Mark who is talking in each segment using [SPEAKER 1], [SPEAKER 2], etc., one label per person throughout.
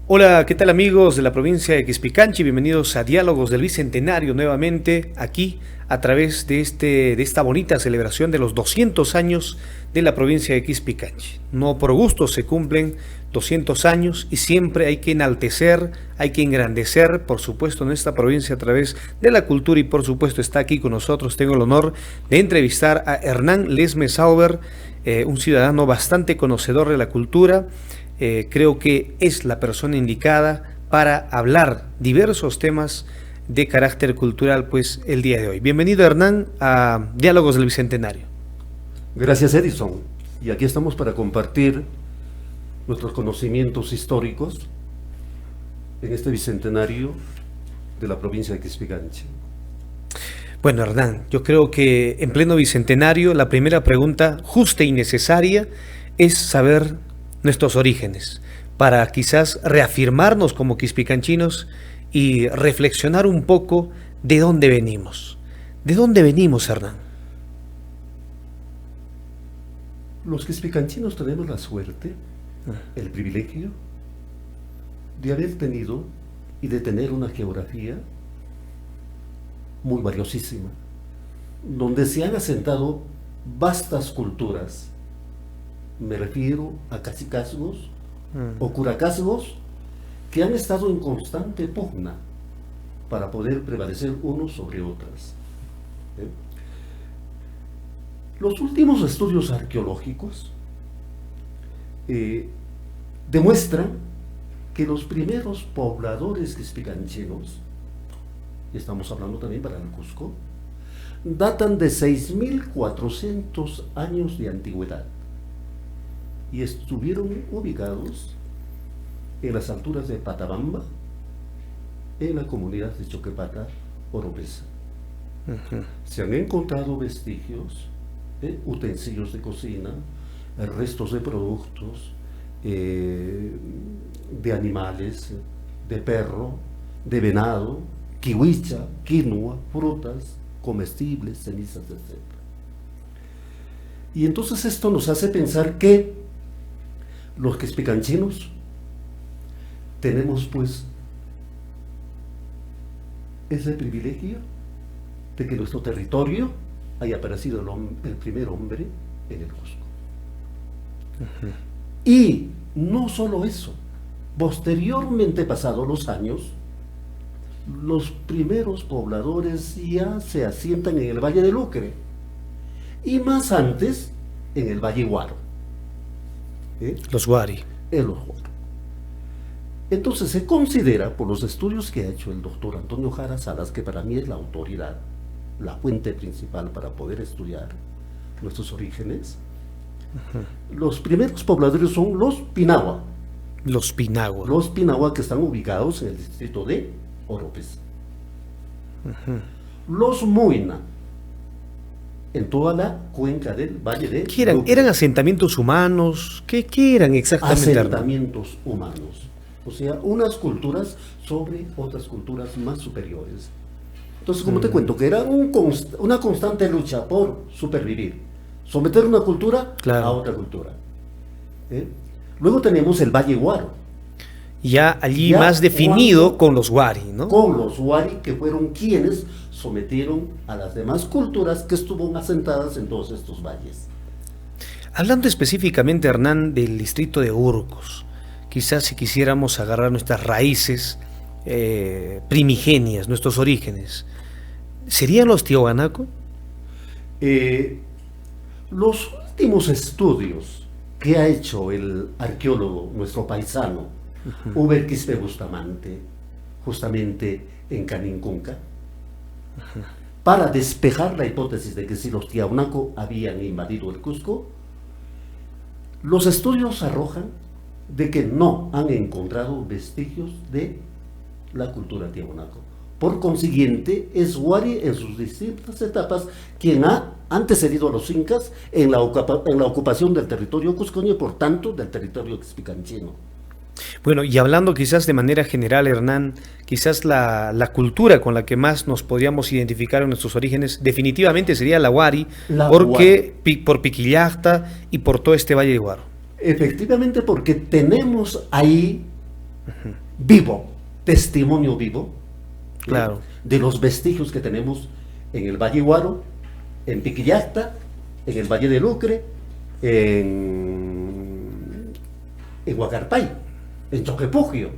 [SPEAKER 1] Hola, ¿qué tal amigos de la provincia de Quispicanchi? Bienvenidos a Diálogos del Bicentenario nuevamente aquí a través de esta bonita celebración de los 200 años de la provincia de Quispicanchi. No por gusto se cumplen 200 años y siempre hay que enaltecer, hay que engrandecer, por supuesto, nuestra provincia a través de la cultura y por supuesto está aquí con nosotros. Tengo el honor de entrevistar a Hernán Lesmes Sauber, un ciudadano bastante conocedor de la cultura. Creo que es la persona indicada para hablar diversos temas de carácter cultural, pues el día de hoy. Bienvenido, Hernán, a Diálogos del Bicentenario.
[SPEAKER 2] Gracias, Edison. Y aquí estamos para compartir nuestros conocimientos históricos en este bicentenario de la provincia de Quispicanchi.
[SPEAKER 1] Bueno, Hernán, yo creo que en pleno bicentenario la primera pregunta justa y necesaria es saber nuestros orígenes, para quizás reafirmarnos como quispicanchinos y reflexionar un poco de dónde venimos. ¿De dónde venimos, Hernán?
[SPEAKER 2] Los quispicanchinos tenemos la suerte, el privilegio de haber tenido y de tener una geografía muy valiosísima, donde se han asentado vastas culturas. Me refiero a cacicazgos o curacazgos que han estado en constante pugna para poder prevalecer unos sobre otras. Los últimos estudios arqueológicos demuestran que los primeros pobladores quispicanchinos, y estamos hablando también para el Cusco, datan de 6.400 años de antigüedad y estuvieron ubicados en las alturas de Patabamba, en la comunidad de Choquepata, Oropesa. Se han encontrado vestigios, utensilios de cocina, restos de productos, de animales, de perro, de venado, kiwicha, quinoa, frutas, comestibles, cenizas, etc. Y entonces esto nos hace pensar que los quispicanchinos tenemos pues ese privilegio de que nuestro territorio haya aparecido el primer hombre en el Cusco. Y no solo eso, posteriormente pasados los años, los primeros pobladores ya se asientan en el Valle del Ucre y más antes en el Valle Huaro.
[SPEAKER 1] Los Huari.
[SPEAKER 2] Los Huari. Entonces se considera, por los estudios que ha hecho el doctor Antonio Jara Salas, que para mí es la autoridad, la fuente principal para poder estudiar nuestros orígenes, los primeros pobladores son los Pinagua.
[SPEAKER 1] Los Pinagua.
[SPEAKER 2] Los Pinagua, que están ubicados en el distrito de Oropesa. Los Muina, en toda la cuenca del Valle de...
[SPEAKER 1] ¿Qué eran? ¿Eran asentamientos humanos? ¿Qué eran exactamente?
[SPEAKER 2] Asentamientos humanos. O sea, unas culturas sobre otras culturas más superiores. Entonces, como te cuento, que era una constante lucha por supervivir, someter una cultura a otra cultura. Luego tenemos el Valle Huaro.
[SPEAKER 1] Ya allí más definido con los Huari, ¿no?
[SPEAKER 2] Con los Huari, que fueron quienes sometieron a las demás culturas que estuvieron asentadas en todos estos valles.
[SPEAKER 1] Hablando específicamente, Hernán, del distrito de Urcos, quizás si quisiéramos agarrar nuestras raíces primigenias, nuestros orígenes, ¿serían los Tiahuanaco?
[SPEAKER 2] Los últimos estudios que ha hecho el arqueólogo, nuestro paisano, Uber Quispe Bustamante, justamente en Canincunca, para despejar la hipótesis de que si los Tiahuanaco habían invadido el Cusco, los estudios arrojan de que no han encontrado vestigios de la cultura Tiahuanaco. Por consiguiente, es Huari en sus distintas etapas quien ha antecedido a los incas en la ocupación del territorio cuscoño y por tanto del territorio quispicanchino.
[SPEAKER 1] Bueno, y hablando quizás de manera general, Hernán, quizás la cultura con la que más nos podríamos identificar en nuestros orígenes definitivamente sería la Huari, porque por Piquillacta y por todo este Valle de Huaro.
[SPEAKER 2] Efectivamente, porque tenemos ahí vivo, testimonio vivo,
[SPEAKER 1] Claro.
[SPEAKER 2] de los vestigios que tenemos en el Valle Guaro, en Piquillacta, en el Valle del Ucre, en Huacarpay, en Choquepugio.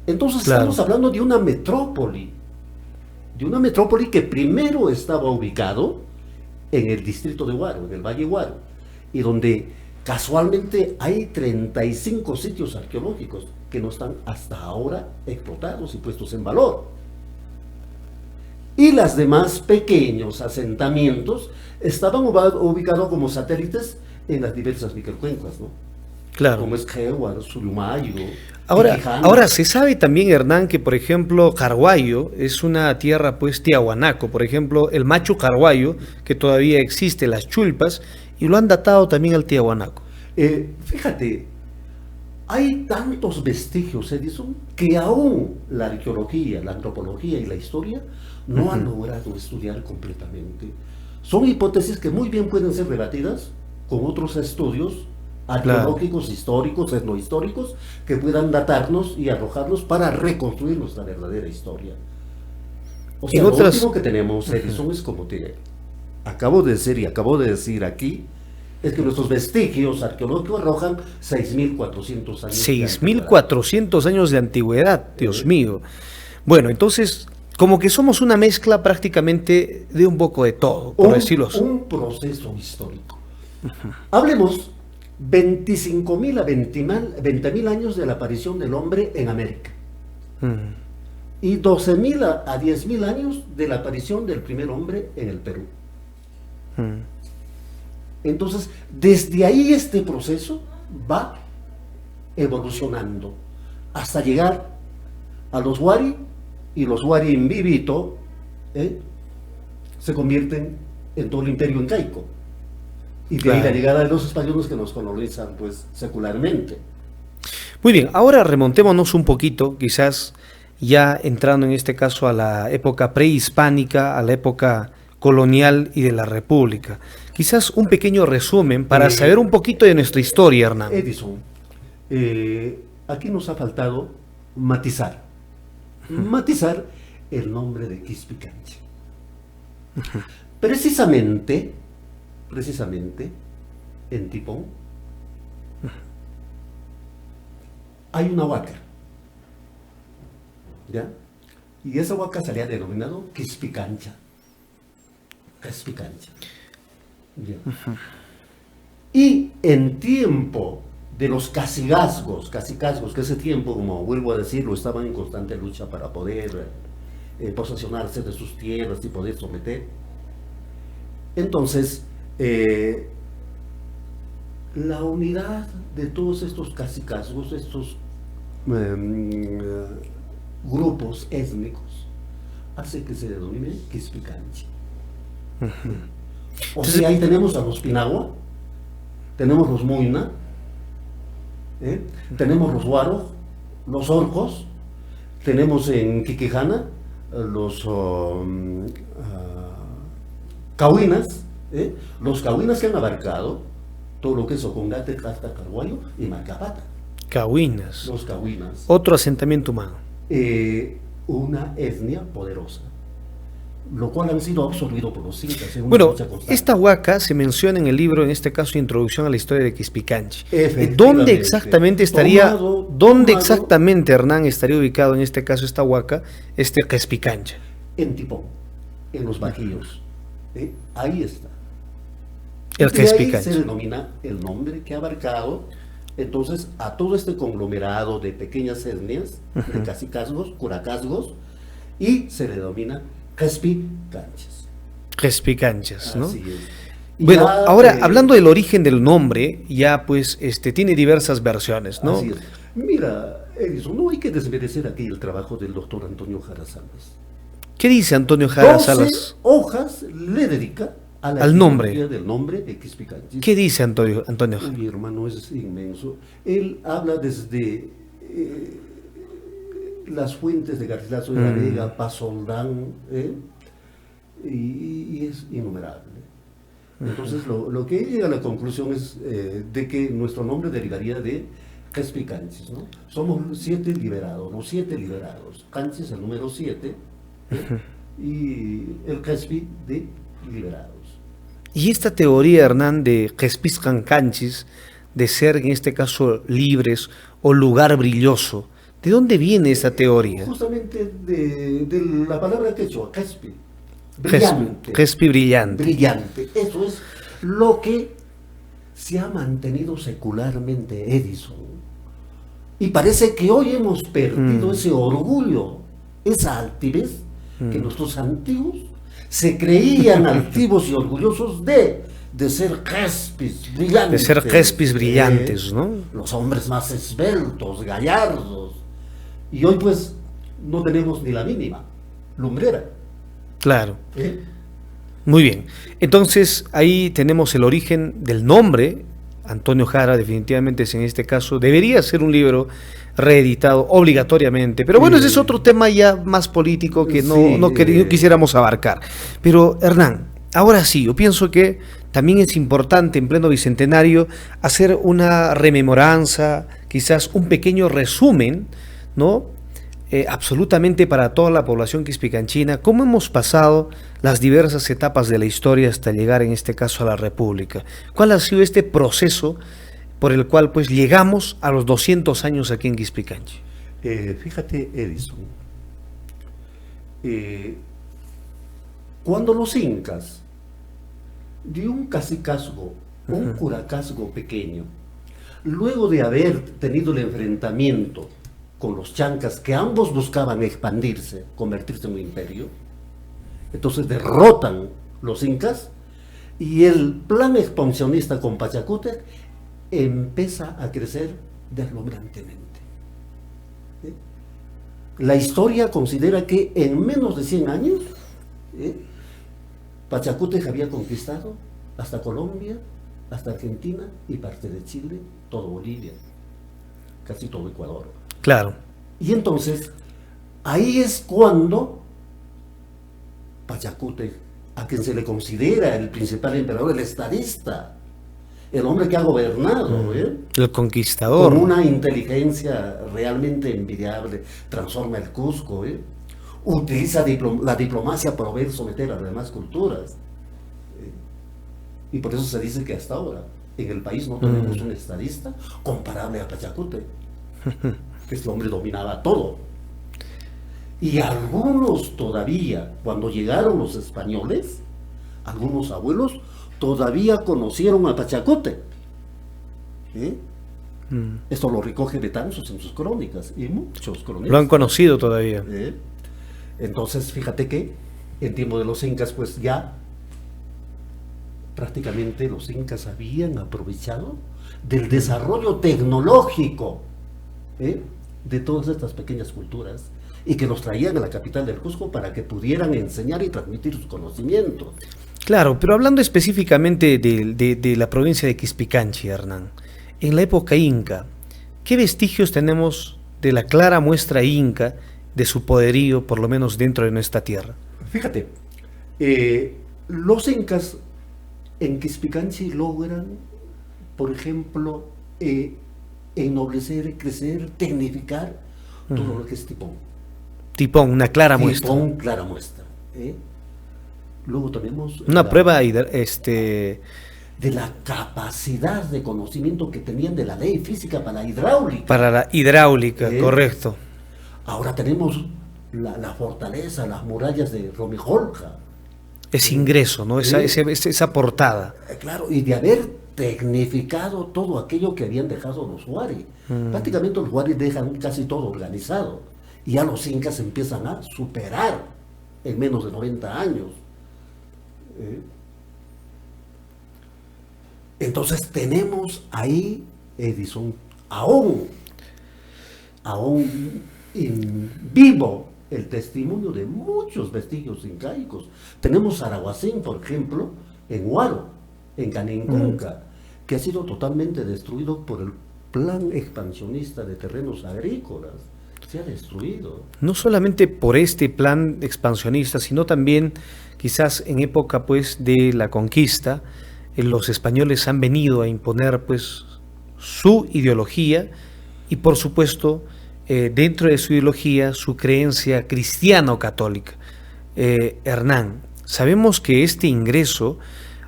[SPEAKER 2] Entonces
[SPEAKER 1] Claro.
[SPEAKER 2] estamos hablando de una metrópoli que primero estaba ubicado en el distrito de Guaro, en el Valle Guaro, y donde casualmente hay 35 sitios arqueológicos que no están hasta ahora explotados y puestos en valor. Y las demás pequeños asentamientos estaban ubicados como satélites en las diversas microcuencas, ¿no?
[SPEAKER 1] Claro.
[SPEAKER 2] Como es Quehuar, Sulumayo,
[SPEAKER 1] Ahora se sabe también, Hernán, que por ejemplo Carhuayo es una tierra pues tiahuanaco, por ejemplo el Machu Carhuayo, que todavía existe, las chulpas, y lo han datado también al tiahuanaco.
[SPEAKER 2] Fíjate, hay tantos vestigios, Edison, que aún la arqueología, la antropología y la historia no han logrado estudiar completamente. Son hipótesis que muy bien pueden ser rebatidas con otros estudios arqueológicos, históricos, etnohistóricos, que puedan datarnos y arrojarnos para reconstruir nuestra verdadera historia. O sea, lo último que tenemos, Edison, es como te acabo de decir y acabo de decir aquí, es que nuestros vestigios arqueológicos arrojan 6.400 años.
[SPEAKER 1] 6.400 años de antigüedad, Dios mío. Bueno, entonces, como que somos una mezcla prácticamente de un poco de todo, por decirlo así.
[SPEAKER 2] Un proceso histórico. Hablemos 25.000 a 20.000 años de la aparición del hombre en América. Y 12.000 a 10.000 años de la aparición del primer hombre en el Perú. Entonces, desde ahí este proceso va evolucionando hasta llegar a los Wari, y los Wari in vivito se convierten en todo el imperio incaico. Y de ahí la llegada de los españoles que nos colonizan pues secularmente.
[SPEAKER 1] Muy bien, ahora remontémonos un poquito, quizás ya entrando en este caso a la época prehispánica, a la época colonial y de la República. Quizás un pequeño resumen para saber un poquito de nuestra historia, Hernán.
[SPEAKER 2] Edison, aquí nos ha faltado matizar el nombre de Quispicanchi. Precisamente en Tipón hay una huaca, ¿ya? Y esa huaca se le ha denominado Quispicancha. ¿Ya? Y en tiempo de los cacicazgos, que ese tiempo, como vuelvo a decirlo, estaban en constante lucha para poder posesionarse de sus tierras y poder someter. Entonces, la unidad de todos estos cacicazgos, estos grupos étnicos, hace que se denomine Quispicanchi. O sea, ahí tenemos a los Pinagua, tenemos los Muina, tenemos los Huaros, los Orcos, tenemos en Quiquejana los Cahuinas, los Cahuinas que han abarcado todo lo que es Ocongate, Tacta, Carhuayo y Macapata.
[SPEAKER 1] Cahuinas.
[SPEAKER 2] Los Cahuinas.
[SPEAKER 1] Otro asentamiento humano.
[SPEAKER 2] Una etnia poderosa, lo cual han sido absorbidos por los incas.
[SPEAKER 1] Bueno, esta huaca se menciona en el libro, en este caso, Introducción a la Historia de Quispicanchi. ¿Dónde exactamente estaría, exactamente, Hernán, estaría ubicado en este caso esta huaca, este Quispicanchi?
[SPEAKER 2] En Tipón, en los Bajíos. Ahí está.
[SPEAKER 1] El Quispicanchi.
[SPEAKER 2] Ahí se denomina el nombre que ha abarcado entonces a todo este conglomerado de pequeñas etnias, de cacicazgos, curacazgos, y se le denomina Quispicanchas.
[SPEAKER 1] Quispicanchas, ¿no?
[SPEAKER 2] Así es.
[SPEAKER 1] Bueno, ahora hablando del origen del nombre, ya pues tiene diversas versiones, ¿no?
[SPEAKER 2] Así es. Mira, Edison, no hay que desmerecer aquí el trabajo del doctor Antonio Jara Salas.
[SPEAKER 1] ¿Qué dice Antonio Jara Salas?
[SPEAKER 2] 12 hojas le dedica
[SPEAKER 1] al nombre
[SPEAKER 2] del nombre de Quispicanchi.
[SPEAKER 1] ¿Qué dice Antonio?
[SPEAKER 2] Mi hermano es inmenso. Él habla desde las fuentes de Garcilaso de la Vega, Pasoldán, y es innumerable. Entonces lo que llega a la conclusión es de que nuestro nombre derivaría de Quespi Canchis, ¿no? Somos 7 liberados, los 7 liberados. Canchis el número 7 y el Quespi de liberados.
[SPEAKER 1] Y esta teoría, Hernán, de Quespiscan Canchis, de ser en este caso libres o lugar brilloso, ¿de dónde viene esa teoría?
[SPEAKER 2] Justamente de la palabra quechua, Quespi. Brillante.
[SPEAKER 1] Quespi brillante.
[SPEAKER 2] Brillante. Eso es lo que se ha mantenido secularmente Edison. Y parece que hoy hemos perdido ese orgullo, esa altivez que nuestros antiguos se creían altivos y orgullosos de ser Quespis brillantes.
[SPEAKER 1] De ser Quespis brillantes, ¿no?
[SPEAKER 2] Los hombres más esbeltos, gallardos. Y hoy pues no tenemos ni la mínima lumbrera.
[SPEAKER 1] Claro. Muy bien. Entonces ahí tenemos el origen del nombre. Antonio Jara definitivamente es en este caso, debería ser un libro reeditado obligatoriamente, pero bueno, ese es otro tema ya más político que no quisiéramos abarcar. Pero Hernán, ahora sí, yo pienso que también es importante en pleno bicentenario hacer una rememoranza, quizás un pequeño resumen, ¿no? Absolutamente para toda la población quispicanchina, cómo hemos pasado las diversas etapas de la historia hasta llegar en este caso a la República. ¿Cuál ha sido este proceso por el cual pues llegamos a los 200 años aquí en Quispicanchi?
[SPEAKER 2] Fíjate, Edison, cuando los incas, de un cacicazgo, un curacazgo pequeño, luego de haber tenido el enfrentamiento con los chancas, que ambos buscaban expandirse, convertirse en un imperio, entonces derrotan los incas y el plan expansionista con Pachacútec empieza a crecer deslumbrantemente. La historia considera que en menos de 100 años Pachacútec había conquistado hasta Colombia, hasta Argentina y parte de Chile, todo Bolivia, casi todo Ecuador.
[SPEAKER 1] Claro.
[SPEAKER 2] Y entonces, ahí es cuando Pachacútec, a quien se le considera el principal emperador, el estadista, el hombre que ha gobernado,
[SPEAKER 1] el conquistador,
[SPEAKER 2] con una inteligencia realmente envidiable, transforma el Cusco, utiliza la diplomacia para poder someter a las demás culturas. Y por eso se dice que hasta ahora en el país no tenemos un estadista comparable a Pachacútec, que este hombre dominaba todo. Y algunos todavía, cuando llegaron los españoles, algunos abuelos todavía conocieron a Pachacútec. Esto lo recoge Betanzos en sus crónicas, y muchos cronistas
[SPEAKER 1] lo han conocido todavía.
[SPEAKER 2] Entonces, fíjate que en tiempo de los incas, pues ya prácticamente los incas habían aprovechado del desarrollo tecnológico de todas estas pequeñas culturas y que los traían a la capital del Cusco para que pudieran enseñar y transmitir sus conocimientos.
[SPEAKER 1] Claro, pero hablando específicamente de la provincia de Quispicanchi, Hernán, en la época inca, ¿qué vestigios tenemos de la clara muestra inca de su poderío, por lo menos dentro de nuestra tierra?
[SPEAKER 2] Fíjate, los incas en Quispicanchi logran, por ejemplo, ennoblecer, crecer, tecnificar todo lo que es Tipón.
[SPEAKER 1] Tipón, una clara muestra.
[SPEAKER 2] Tipón, clara muestra. Luego tenemos
[SPEAKER 1] una prueba
[SPEAKER 2] de la capacidad de conocimiento que tenían de la ley física para la hidráulica.
[SPEAKER 1] Para la hidráulica, correcto.
[SPEAKER 2] Ahora tenemos la fortaleza, las murallas de Romijolca.
[SPEAKER 1] Ese ingreso, ¿no? Esa portada.
[SPEAKER 2] Claro, y de haber tecnificado todo aquello que habían dejado los huari. Prácticamente los huari dejan casi todo organizado. Y ya los incas empiezan a superar en menos de 90 años. Entonces tenemos ahí, Edison, aún en vivo el testimonio de muchos vestigios incaicos. Tenemos Arahuacín, por ejemplo, en Huaro, en Canincunca, que ha sido totalmente destruido por el plan expansionista de terrenos agrícolas. Se ha destruido.
[SPEAKER 1] No solamente por este plan expansionista, sino también quizás en época pues de la conquista, los españoles han venido a imponer pues su ideología y por supuesto, dentro de su ideología, su creencia cristiana o católica. Hernán, sabemos que este ingreso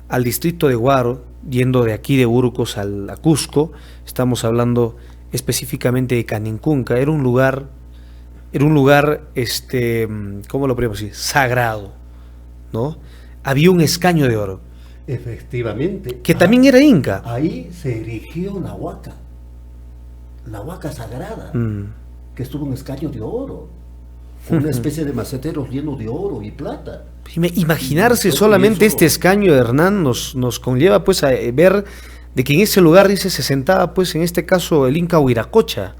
[SPEAKER 1] al distrito de Huaro, yendo de aquí de Urcos a Cusco, estamos hablando específicamente de Canincunca, era un lugar, ¿cómo lo podríamos decir? Sagrado, ¿no? Había un escaño de oro.
[SPEAKER 2] Efectivamente.
[SPEAKER 1] Que también era inca.
[SPEAKER 2] Ahí se erigió la huaca sagrada, que estuvo un escaño de oro, una especie de maceteros llenos de oro y plata.
[SPEAKER 1] Imaginarse solamente este escaño de Hernán nos conlleva pues a ver de que en ese lugar, dice, se sentaba pues en este caso el inca Huiracocha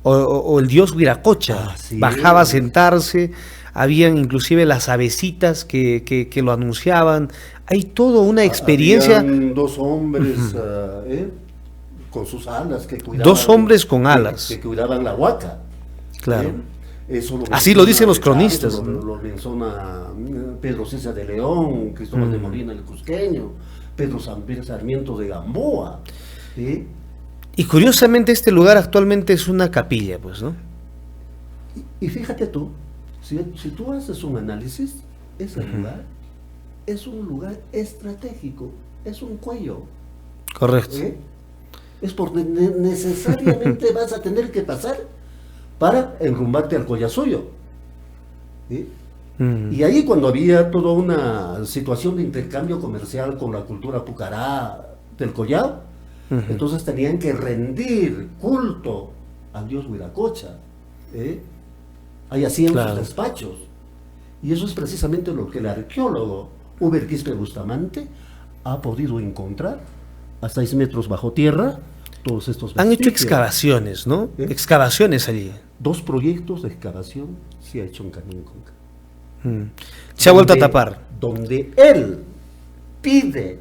[SPEAKER 1] o el dios Huiracocha. Bajaba a sentarse, habían inclusive las avecitas que lo anunciaban. Hay toda una experiencia.
[SPEAKER 2] Habían dos hombres con sus alas que cuidaban.
[SPEAKER 1] Dos hombres con alas.
[SPEAKER 2] Que cuidaban la huaca.
[SPEAKER 1] Claro.
[SPEAKER 2] Eso
[SPEAKER 1] así lo dicen los cronistas.
[SPEAKER 2] Lo menciona Pedro César de León, Cristóbal de Molina el Cusqueño, Pedro Sarmiento de Gamboa. ¿Sí?
[SPEAKER 1] Y curiosamente este lugar actualmente es una capilla, pues, ¿no?
[SPEAKER 2] Y fíjate tú, si tú haces un análisis, ese lugar es un lugar estratégico, es un cuello.
[SPEAKER 1] Correcto.
[SPEAKER 2] Es porque necesariamente vas a tener que pasar para enrumbarte al Collasuyo. ¿Sí? Y ahí cuando había toda una situación de intercambio comercial con la cultura pucará del Collao, entonces tenían que rendir culto al dios Huiracocha. Ahí hacían sus despachos. Y eso es precisamente lo que el arqueólogo Uber Quispe Bustamante ha podido encontrar a 6 metros bajo tierra. Todos estos vestigios.
[SPEAKER 1] Han hecho excavaciones, ¿no? Excavaciones allí.
[SPEAKER 2] 2 proyectos de excavación se ha hecho en Canincunca.
[SPEAKER 1] Se ha vuelto a tapar.
[SPEAKER 2] Donde él pide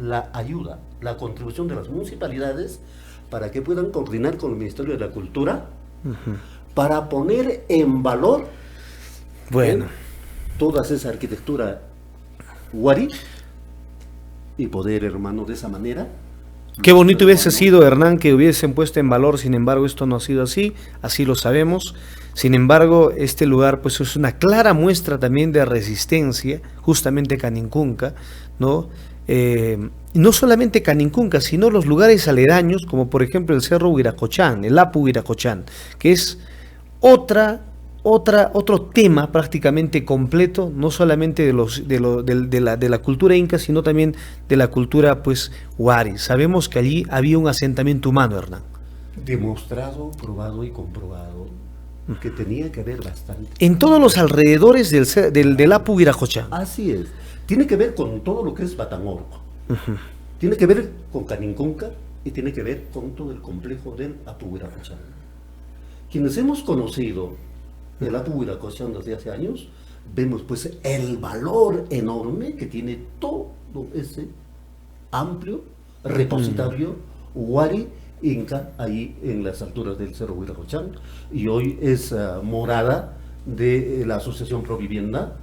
[SPEAKER 2] la ayuda, la contribución de las municipalidades para que puedan coordinar con el Ministerio de la Cultura para poner en valor toda esa arquitectura huari y poder, hermano, de esa manera.
[SPEAKER 1] Qué bonito hubiese sido, Hernán, que hubiesen puesto en valor. Sin embargo, esto no ha sido así lo sabemos. Sin embargo, este lugar pues es una clara muestra también de resistencia, justamente Canincunca, ¿no? No solamente Canincunca, sino los lugares aledaños, como por ejemplo el Cerro Huiracochán, el Apu Huiracochán, que es otro tema prácticamente completo, no solamente de la cultura inca, sino también de la cultura pues huari. Sabemos que allí había un asentamiento humano, Hernán.
[SPEAKER 2] Demostrado, probado y comprobado que tenía que ver bastante.
[SPEAKER 1] En todos los alrededores del Apu Huiracochán.
[SPEAKER 2] Así es. Tiene que ver con todo lo que es Batamorco. Tiene que ver con Canincunca y tiene que ver con todo el complejo del Apu Huiracochán. Quienes hemos conocido el Apu Huiracochán desde hace años, vemos pues el valor enorme que tiene todo ese amplio repositorio huari inca ahí en las alturas del Cerro Huiracochán, y hoy es morada de la Asociación Provivienda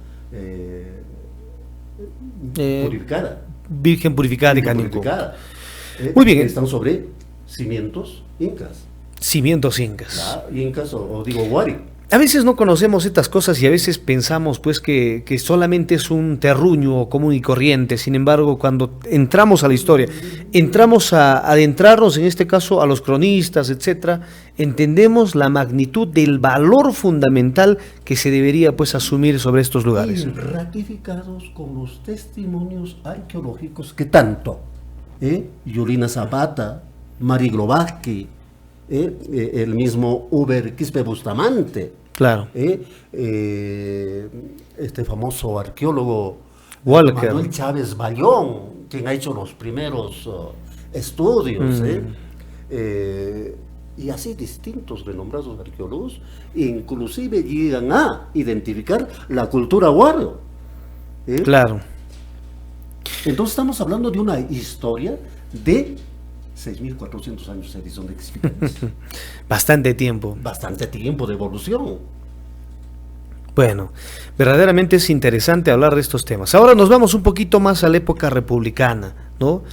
[SPEAKER 2] Purificada.
[SPEAKER 1] Virgen Purificada de Canincunca.
[SPEAKER 2] Muy bien. Están sobre cimientos incas.
[SPEAKER 1] Cimientos incas.
[SPEAKER 2] Incas o digo huari.
[SPEAKER 1] A veces no conocemos estas cosas y a veces pensamos pues que solamente es un terruño común y corriente. Sin embargo, cuando entramos a la historia, entramos a adentrarnos en este caso a los cronistas, etcétera, entendemos la magnitud del valor fundamental que se debería pues asumir sobre estos lugares.
[SPEAKER 2] Y ratificados con los testimonios arqueológicos que tanto Yulina Zapata, Mari Globaki, el mismo Uber Quispe Bustamante.
[SPEAKER 1] Claro.
[SPEAKER 2] Este famoso arqueólogo
[SPEAKER 1] Walker.
[SPEAKER 2] Manuel Chávez Bayón, quien ha hecho los primeros estudios. Y así distintos renombrados arqueólogos, inclusive llegan a identificar la cultura huaro.
[SPEAKER 1] Claro.
[SPEAKER 2] Entonces estamos hablando de una historia de 6.400 años de edición de Quispicanchi.
[SPEAKER 1] Bastante tiempo.
[SPEAKER 2] Bastante tiempo de evolución.
[SPEAKER 1] Bueno, verdaderamente es interesante hablar de estos temas. Ahora nos vamos un poquito más a la época republicana, ¿no?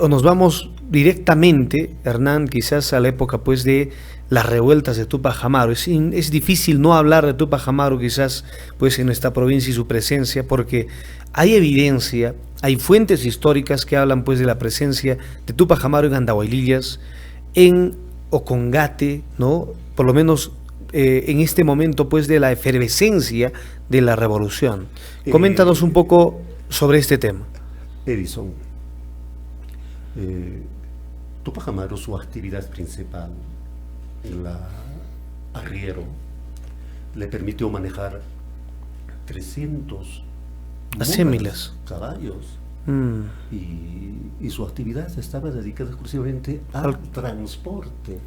[SPEAKER 1] O nos vamos directamente, Hernán, quizás a la época pues de las revueltas de Túpac Amaru. Es difícil no hablar de Túpac Amaru quizás pues en nuestra provincia y su presencia, porque hay evidencia, hay fuentes históricas que hablan pues de la presencia de Túpac Amaru en Andahuaylillas, en Ocongate, ¿no? Por lo menos en este momento pues de la efervescencia de la revolución. Coméntanos un poco sobre este tema.
[SPEAKER 2] Edison, Túpac Amaru, su actividad principal, la arriero, le permitió manejar 300
[SPEAKER 1] Asímiles.
[SPEAKER 2] Caballos, y su actividad estaba dedicada exclusivamente al transporte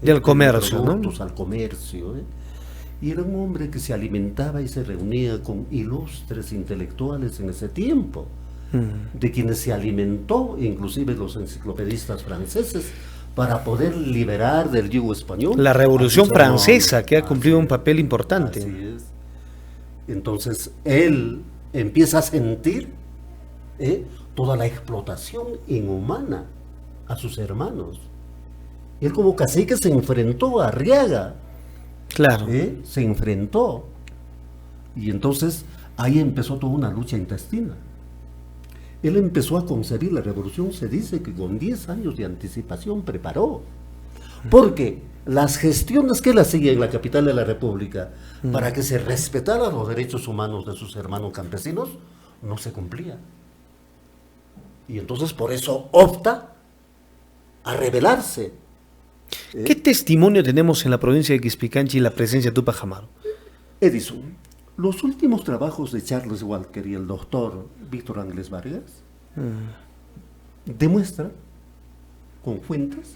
[SPEAKER 1] del comercio,
[SPEAKER 2] productos,
[SPEAKER 1] ¿no?
[SPEAKER 2] al comercio, y era un hombre que se alimentaba y se reunía con ilustres intelectuales en ese tiempo, de quienes se alimentó inclusive los enciclopedistas franceses para poder liberar del yugo español.
[SPEAKER 1] La Revolución Francesa, que ha cumplido un
[SPEAKER 2] es,
[SPEAKER 1] papel importante.
[SPEAKER 2] Así es. Entonces él empieza a sentir toda la explotación inhumana a sus hermanos. Él como cacique se enfrentó a Arriaga.
[SPEAKER 1] Claro.
[SPEAKER 2] Se enfrentó. Y entonces ahí empezó toda una lucha intestina. Él empezó a concebir la revolución, se dice que con 10 años de anticipación preparó. Porque las gestiones que él hacía en la capital de la República para que se respetaran los derechos humanos de sus hermanos campesinos no se cumplían. Y entonces por eso opta a rebelarse.
[SPEAKER 1] ¿Qué testimonio tenemos en la provincia de Quizpicanchi y la presencia de Túpac Amaru?
[SPEAKER 2] Edison, los últimos trabajos de Charles Walker y el doctor Víctor Ángeles Vargas demuestran con fuentes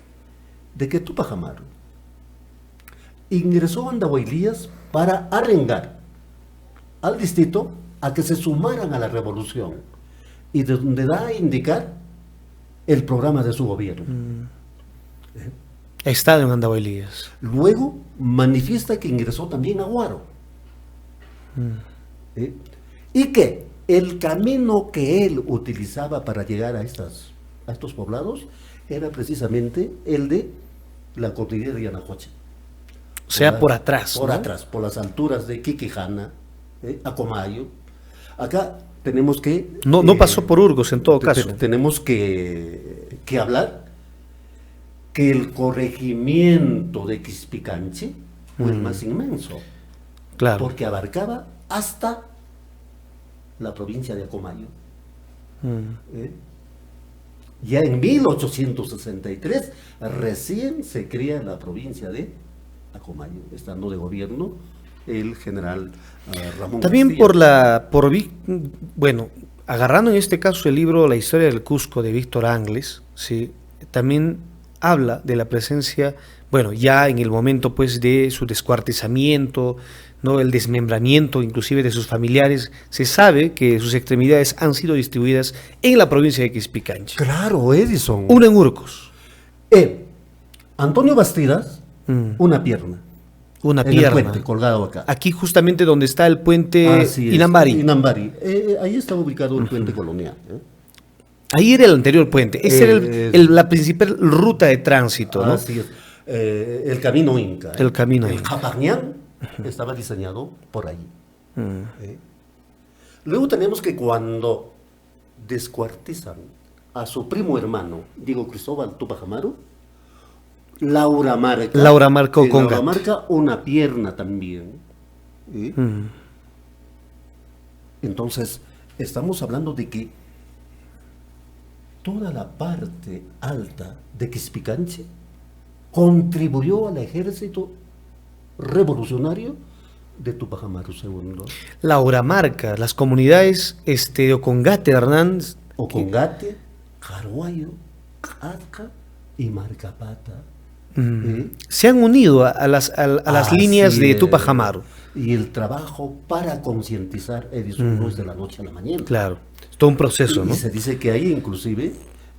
[SPEAKER 2] de que Túpac Amaru ingresó a Andahuaylillas para arengar al distrito a que se sumaran a la revolución, y de donde da a indicar el programa de su gobierno.
[SPEAKER 1] Ha estado en Andahuaylillas.
[SPEAKER 2] Luego manifiesta que ingresó también a Guaro. Y que el camino que él utilizaba para llegar a estos poblados era precisamente el de la cordillera de Yanacocha.
[SPEAKER 1] O sea, por atrás.
[SPEAKER 2] Por
[SPEAKER 1] ¿no?
[SPEAKER 2] atrás, por las alturas de Quiquijana, Acomayo. Acá tenemos que...
[SPEAKER 1] No pasó por Urgos en todo caso.
[SPEAKER 2] Tenemos que hablar que el corregimiento de Quizpicanchi fue el más inmenso.
[SPEAKER 1] Claro.
[SPEAKER 2] Porque abarcaba hasta la provincia de Acomayo. Ya en 1863 recién se crea la provincia de Acomayo, estando de gobierno el general Ramón
[SPEAKER 1] También
[SPEAKER 2] Castilla.
[SPEAKER 1] bueno, agarrando en este caso el libro La historia del Cusco de Víctor Angles, ¿sí? También habla de la presencia, bueno, ya en el momento pues de su descuartizamiento, ¿no? El desmembramiento inclusive de sus familiares, se sabe que sus extremidades han sido distribuidas en la provincia de Quizpicanchi.
[SPEAKER 2] Claro, Edison.
[SPEAKER 1] Una en Urcos.
[SPEAKER 2] Antonio Bastidas, una pierna.
[SPEAKER 1] Una
[SPEAKER 2] en
[SPEAKER 1] pierna.
[SPEAKER 2] El puente, colgado acá.
[SPEAKER 1] Aquí justamente donde está el puente Inambari.
[SPEAKER 2] Inambari. Ahí está ubicado el puente colonial.
[SPEAKER 1] Ahí era el anterior puente. Esa era la principal ruta de tránsito, ¿no?
[SPEAKER 2] Así es. El camino Inca.
[SPEAKER 1] El camino
[SPEAKER 2] El
[SPEAKER 1] Inca.
[SPEAKER 2] Japañán estaba diseñado por ahí. Luego tenemos que cuando descuartizan a su primo hermano, digo Cristóbal Túpac Amaru, Laura marca una pierna también. Entonces, estamos hablando de que toda la parte alta de Quizpicanchi contribuyó al ejército revolucionario de Túpac Amaru II.
[SPEAKER 1] Laura Marca, las comunidades de Ocongate, Hernán.
[SPEAKER 2] Ocongate, Caruayo, Catca y Marcapata.
[SPEAKER 1] Se han unido a las líneas de Túpac Amaru.
[SPEAKER 2] Y el trabajo para concientizar Edison no es de la noche a la mañana.
[SPEAKER 1] Claro, es todo un proceso, ¿no?
[SPEAKER 2] Y se dice que ahí inclusive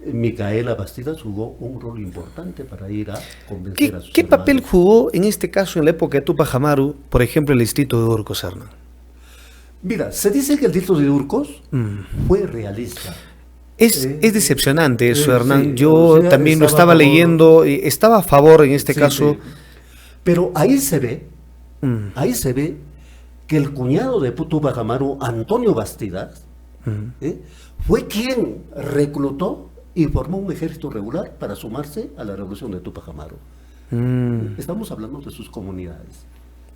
[SPEAKER 2] Micaela Bastidas jugó un rol importante para ir a convencer a sus
[SPEAKER 1] ¿Qué
[SPEAKER 2] hermanos.
[SPEAKER 1] papel jugó en este caso en la época de Túpac Amaru, por ejemplo, el distrito de Urcos, Hernán?
[SPEAKER 2] Mira, se dice que el distrito de Urcos fue realista.
[SPEAKER 1] Es decepcionante eso, Hernán.
[SPEAKER 2] Sí,
[SPEAKER 1] Yo
[SPEAKER 2] o sea,
[SPEAKER 1] también lo estaba
[SPEAKER 2] estaba a favor.
[SPEAKER 1] leyendo, estaba a favor en este
[SPEAKER 2] Sí,
[SPEAKER 1] caso.
[SPEAKER 2] sí. Pero
[SPEAKER 1] Mm,
[SPEAKER 2] ahí se ve que el cuñado de Tupac Amaru, Antonio Bastidas, fue quien reclutó y formó un ejército regular para sumarse a la revolución de Tupac Amaru.
[SPEAKER 1] mm.
[SPEAKER 2] Estamos hablando de sus comunidades.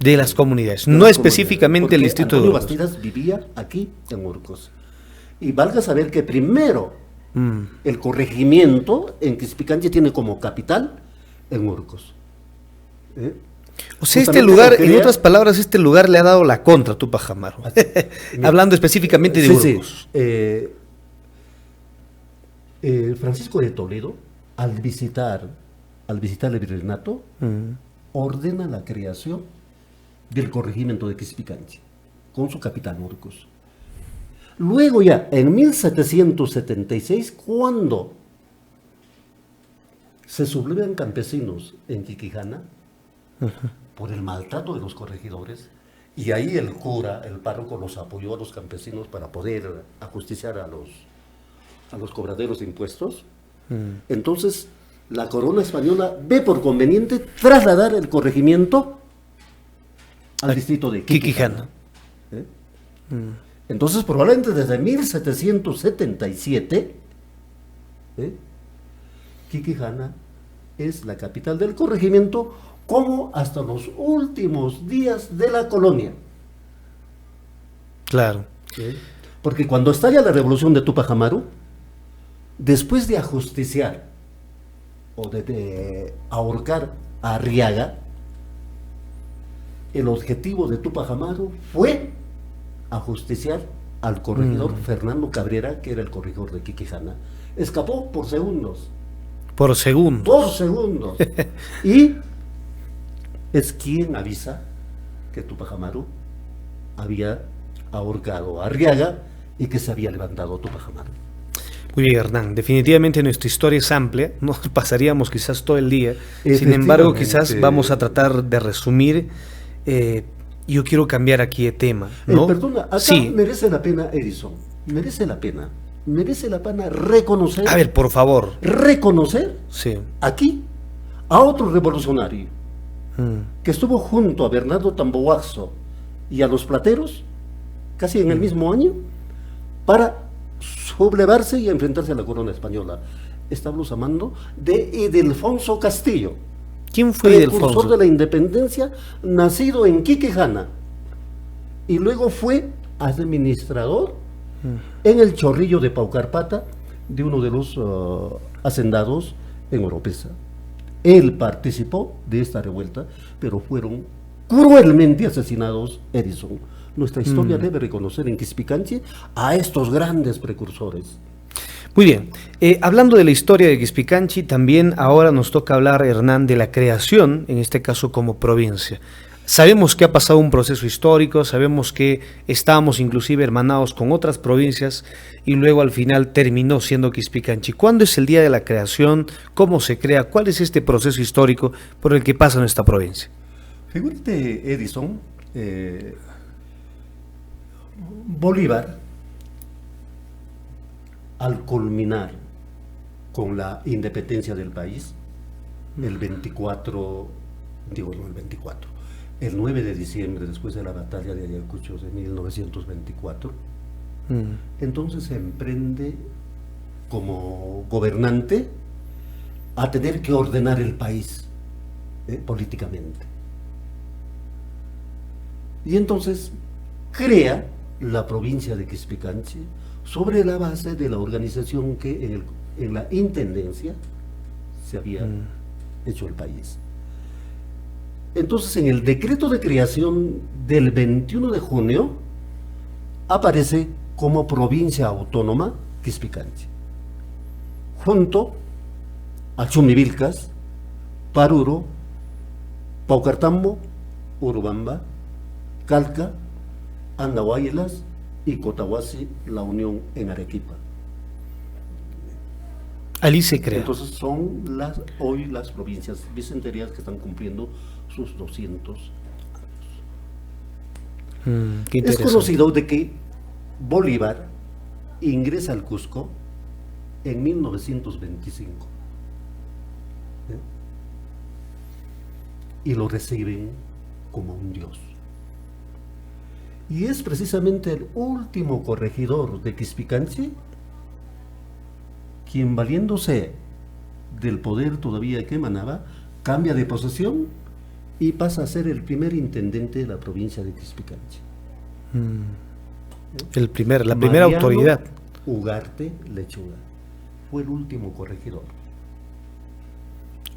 [SPEAKER 1] De las comunidades,
[SPEAKER 2] De
[SPEAKER 1] no
[SPEAKER 2] las
[SPEAKER 1] específicamente el
[SPEAKER 2] comunidades,
[SPEAKER 1] distrito de
[SPEAKER 2] porque
[SPEAKER 1] Urcos.
[SPEAKER 2] Antonio Bastidas vivía aquí en Urcos. Y valga saber que primero el corregimiento en Quispicanchi tiene como capital en Urcos. ¿Eh?
[SPEAKER 1] O sea, este
[SPEAKER 2] Justamente
[SPEAKER 1] lugar,
[SPEAKER 2] lo que
[SPEAKER 1] en
[SPEAKER 2] vea-
[SPEAKER 1] otras palabras, este lugar le ha dado la contra a Tupac Amaru. Hablando específicamente de
[SPEAKER 2] Sí, sí.
[SPEAKER 1] Urcos.
[SPEAKER 2] Francisco de Toledo, al visitar el virreinato, ordena la creación del corregimiento de Quispicanchi, con su capital Urcos. Luego ya, en 1776, cuando se sublevan campesinos en Quiquijana, por el maltrato de los corregidores, y ahí el cura, el párroco, los apoyó a los campesinos para poder ajusticiar a los cobraderos de impuestos. Entonces, la corona española ve por conveniente trasladar el corregimiento al distrito de Quiquijana. ¿Eh? Entonces, probablemente desde 1777, Quiquijana es la capital del corregimiento, como hasta los últimos días de la colonia.
[SPEAKER 1] Claro.
[SPEAKER 2] Porque cuando estalla la revolución de Tupac Amaru, después de ajusticiar o de ahorcar a Arriaga, el objetivo de Tupac Amaru fue ajusticiar al corregidor Fernando Cabrera, que era el corregidor de Quiquijana. Escapó por segundos.
[SPEAKER 1] Por segundo.
[SPEAKER 2] Por segundos. Y es quien avisa que Tupac Amaru había ahorcado a Arriaga y que se había levantado Tupac Amaru.
[SPEAKER 1] Muy bien, Hernán. Definitivamente nuestra historia es amplia. Nos pasaríamos quizás todo el día. Sin
[SPEAKER 2] Efectivamente.
[SPEAKER 1] embargo, quizás vamos a tratar de resumir. Yo quiero cambiar aquí de tema, ¿no?
[SPEAKER 2] Perdona, acá
[SPEAKER 1] Sí.
[SPEAKER 2] merece la pena, Edison. Merece la pena reconocer.
[SPEAKER 1] A ver, por favor.
[SPEAKER 2] Reconocer
[SPEAKER 1] Sí.
[SPEAKER 2] aquí a otro revolucionario
[SPEAKER 1] Mm.
[SPEAKER 2] que estuvo junto a Bernardo Tamboaxo y a los plateros casi en el mismo año para sublevarse y enfrentarse a la corona española. Estamos hablando de Ildefonso Castillo,
[SPEAKER 1] ¿Quién fue
[SPEAKER 2] precursor
[SPEAKER 1] Ildefonso?
[SPEAKER 2] de la independencia, nacido en Quiquejana, y luego fue administrador en el Chorrillo de Paucarpata, de uno de los hacendados en Oropesa. Él participó de esta revuelta, pero fueron cruelmente asesinados, Edison. Nuestra historia debe reconocer en Quispicanchi a estos grandes precursores.
[SPEAKER 1] Muy bien. Hablando de la historia de Quispicanchi, también ahora nos toca hablar, Hernán, de la creación, en este caso como provincia. Sabemos que ha pasado un proceso histórico, sabemos que estábamos inclusive hermanados con otras provincias y luego al final terminó siendo Quispicanchi. ¿Cuándo es el día de la creación? ¿Cómo se crea? ¿Cuál es este proceso histórico por el que pasa nuestra provincia?
[SPEAKER 2] Figúrate, Edison, Bolívar, al culminar con la independencia del país, el 9 de diciembre, después de la batalla de Ayacucho de 1924, entonces se emprende como gobernante a tener que ordenar el país políticamente. Y entonces crea la provincia de Quispicanchi sobre la base de la organización que en la intendencia se había hecho el país. Entonces, en el decreto de creación del 21 de junio aparece como provincia autónoma Quispicanchi, junto a Chumivilcas, Paruro, Paucartambo, Urubamba, Calca, Andahuaylas y Cotahuasi, la Unión en Arequipa.
[SPEAKER 1] Allí se crea.
[SPEAKER 2] Entonces son hoy las provincias bicentenarias que están cumpliendo sus 200 años.
[SPEAKER 1] Qué
[SPEAKER 2] Es
[SPEAKER 1] interesante.
[SPEAKER 2] conocido de que Bolívar ingresa al Cusco en 1925. Y lo reciben como un dios. Y es precisamente el último corregidor de Quispicanchi quien, valiéndose del poder todavía que emanaba, cambia de posesión y pasa a ser el primer intendente de la provincia de Quispicanchi.
[SPEAKER 1] La primera
[SPEAKER 2] Mariano
[SPEAKER 1] autoridad.
[SPEAKER 2] Ugarte Lechuga fue el último corregidor.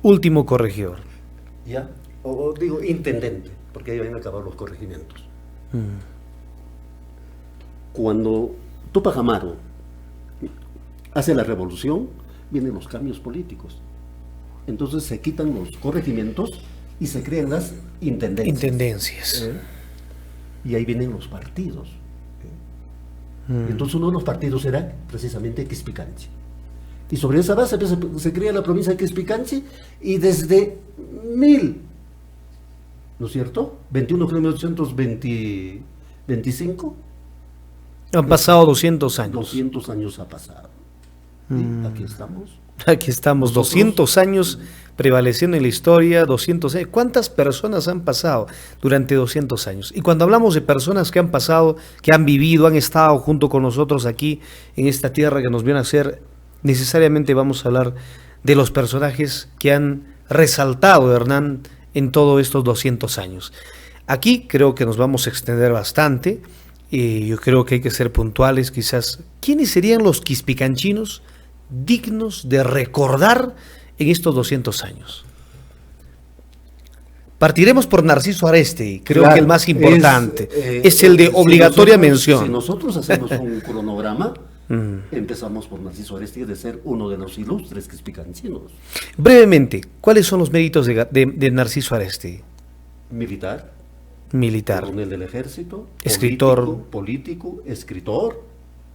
[SPEAKER 1] Último corregidor.
[SPEAKER 2] ¿Ya? O digo intendente, porque ahí van a acabar los corregimientos. Cuando Tupac Amaru hace la revolución, vienen los cambios políticos. Entonces se quitan los corregimientos y se crean las intendencias. Y ahí vienen los partidos. Entonces uno de los partidos era precisamente Quispicanchi. Y sobre esa base se crea la provincia de Quispicanchi, y desde ¿no es cierto? 21.825.
[SPEAKER 1] Han pasado 200 años.
[SPEAKER 2] 200 años ha pasado. Y aquí estamos.
[SPEAKER 1] Aquí estamos, nosotros, 200 años prevaleciendo en la historia, 200 años. ¿Cuántas personas han pasado durante 200 años? Y cuando hablamos de personas que han pasado, que han vivido, han estado junto con nosotros aquí en esta tierra que nos viene a hacer, necesariamente vamos a hablar de los personajes que han resaltado, Hernán, en todos estos 200 años. Aquí creo que nos vamos a extender bastante, y yo creo que hay que ser puntuales quizás. ¿Quiénes serían los quispicanchinos dignos de recordar en estos 200 años? Partiremos por Narciso Arestegui, creo que el más importante, es el de obligatoria mención.
[SPEAKER 2] Si nosotros hacemos un cronograma, empezamos por Narciso Arestegui, de ser uno de los ilustres quispicanchinos.
[SPEAKER 1] Brevemente, ¿cuáles son los méritos de Narciso Arestegui?
[SPEAKER 2] Militar, coronel del ejército,
[SPEAKER 1] escritor,
[SPEAKER 2] político, escritor,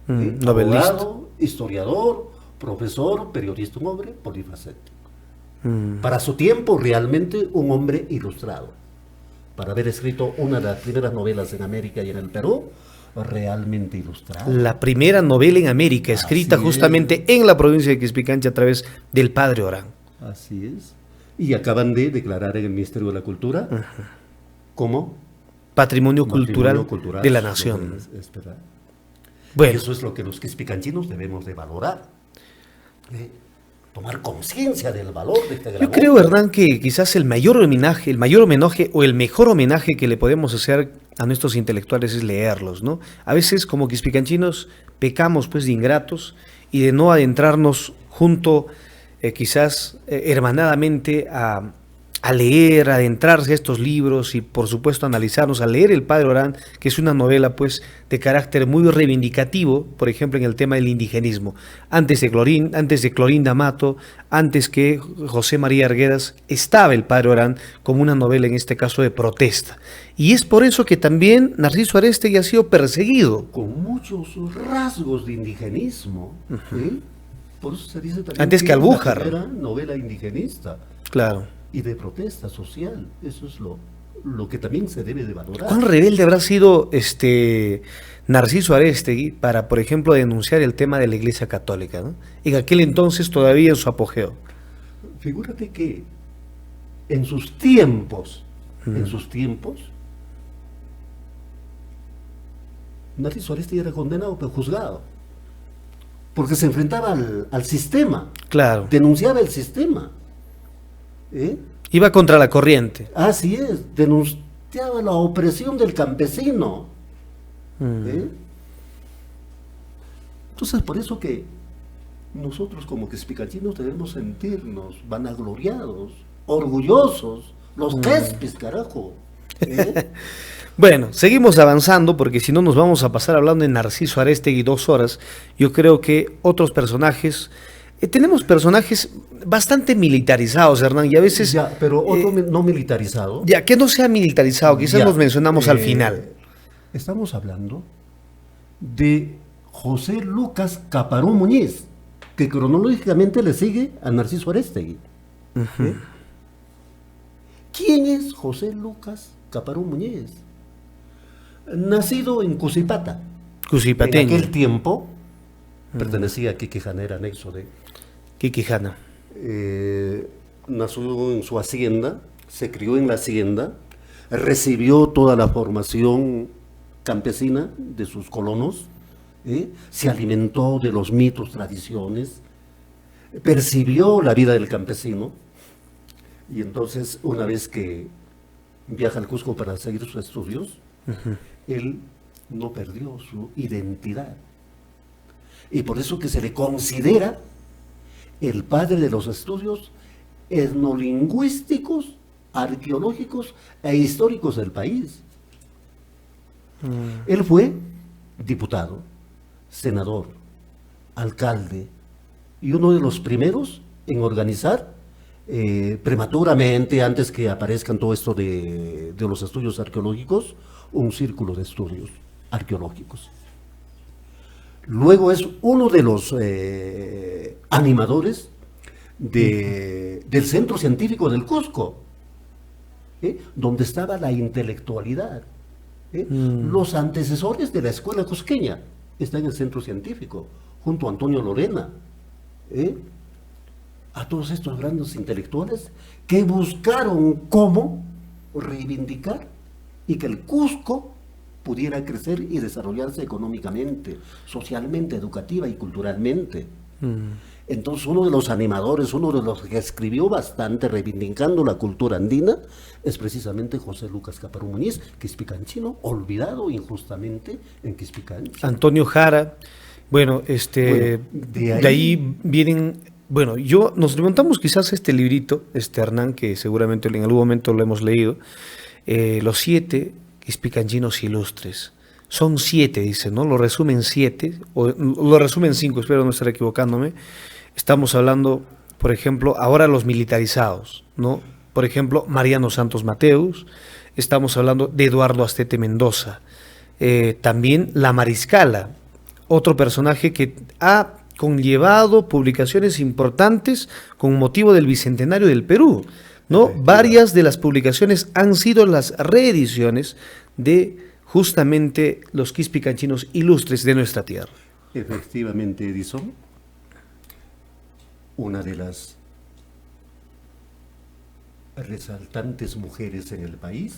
[SPEAKER 1] novelista,
[SPEAKER 2] abogado, historiador, profesor, periodista, un hombre polifacético. Para su tiempo, realmente un hombre ilustrado. Para haber escrito una de las primeras novelas en América y en el Perú, realmente ilustrado.
[SPEAKER 1] La primera novela en América, escrita justamente en la provincia de Quispicanchi a través del Padre Orán.
[SPEAKER 2] Así es. Y acaban de declarar en el Ministerio de la Cultura como
[SPEAKER 1] Patrimonio cultural de la nación.
[SPEAKER 2] Bueno, eso es lo que los quispicanchinos debemos de valorar. Tomar conciencia del valor de este gran
[SPEAKER 1] Yo creo, Hernán, que quizás el mayor homenaje o el mejor homenaje que le podemos hacer a nuestros intelectuales es leerlos, ¿no? A veces como quispicanchinos pecamos pues de ingratos y de no adentrarnos junto quizás hermanadamente a leer, a adentrarse a estos libros y por supuesto analizarnos, a leer El Padre Orán, que es una novela pues de carácter muy reivindicativo, por ejemplo en el tema del indigenismo. Antes de Clorinda Mato, antes que José María Arguedas, estaba El Padre Orán como una novela en este caso de protesta. Y es por eso que también Narciso Arestegui ha sido perseguido.
[SPEAKER 2] Con muchos rasgos de indigenismo. Por eso se dice también
[SPEAKER 1] antes que Albújar.
[SPEAKER 2] La primera novela indigenista.
[SPEAKER 1] Claro.
[SPEAKER 2] Y de protesta social. Eso es lo que también se debe de valorar.
[SPEAKER 1] ¿Cuán rebelde habrá sido Narciso Arestegui para, por ejemplo, denunciar el tema de la Iglesia Católica, ¿no? En aquel entonces todavía en su apogeo.
[SPEAKER 2] Figúrate que en sus tiempos, Narciso Arestegui era condenado pero juzgado. Porque se enfrentaba al sistema.
[SPEAKER 1] Claro.
[SPEAKER 2] Denunciaba el sistema.
[SPEAKER 1] Iba contra la corriente.
[SPEAKER 2] Así es, denunciaba la opresión del campesino. Entonces, por eso que nosotros como quispicanchinos debemos sentirnos vanagloriados, orgullosos, los quespis, carajo.
[SPEAKER 1] Bueno, seguimos avanzando porque si no nos vamos a pasar hablando de Narciso Arestegui 2 horas. Yo creo que otros personajes... tenemos personajes bastante militarizados, Hernán, y a veces...
[SPEAKER 2] Ya, pero otro no militarizado.
[SPEAKER 1] Ya, que no sea militarizado, quizás
[SPEAKER 2] ya,
[SPEAKER 1] nos mencionamos al final.
[SPEAKER 2] Estamos hablando de José Lucas Caparú Muñiz, que cronológicamente le sigue a Narciso Arestegui. ¿Quién es José Lucas Caparú Muñiz? Nacido en Cusipata.
[SPEAKER 1] Cusipateño.
[SPEAKER 2] En aquel tiempo, pertenecía a Quiquejana, era anexo de...
[SPEAKER 1] Quiquejana.
[SPEAKER 2] Nació en su hacienda, se crió en la hacienda, recibió toda la formación campesina de sus colonos, se alimentó de los mitos, tradiciones, percibió la vida del campesino, y entonces una vez que viaja al Cusco para seguir sus estudios, él no perdió su identidad. Y por eso que se le considera el padre de los estudios etnolingüísticos, arqueológicos e históricos del país. Él fue diputado, senador, alcalde y uno de los primeros en organizar prematuramente, antes que aparezcan todo esto de los estudios arqueológicos, un círculo de estudios arqueológicos. Luego es uno de los animadores del Centro Científico del Cusco, donde estaba la intelectualidad. Los antecesores de la escuela cusqueña están en el Centro Científico, junto a Antonio Lorena. A todos estos grandes intelectuales que buscaron cómo reivindicar y que el Cusco pudiera crecer y desarrollarse económicamente, socialmente, educativa y culturalmente. Entonces uno de los animadores, uno de los que escribió bastante reivindicando la cultura andina, es precisamente José Lucas Caparú Muñiz, quispicanchino, olvidado injustamente en Quispicanchi.
[SPEAKER 1] Antonio Jara, bueno, de ahí vienen, bueno, nos remontamos quizás a este librito, Hernán, que seguramente en algún momento lo hemos leído, los 7 quispicanchinos ilustres. Son 7, dice, ¿no? Lo resumen 7, o lo resumen 5, espero no estar equivocándome. Estamos hablando, por ejemplo, ahora los militarizados, ¿no? Por ejemplo, Mariano Santos Mateus, estamos hablando de Eduardo Astete Mendoza, también La Mariscala, otro personaje que ha conllevado publicaciones importantes con motivo del Bicentenario del Perú, ¿no? Varias de las publicaciones han sido las reediciones de justamente los quispicanchinos ilustres de nuestra tierra.
[SPEAKER 2] Efectivamente, Edison, una de las resaltantes mujeres en el país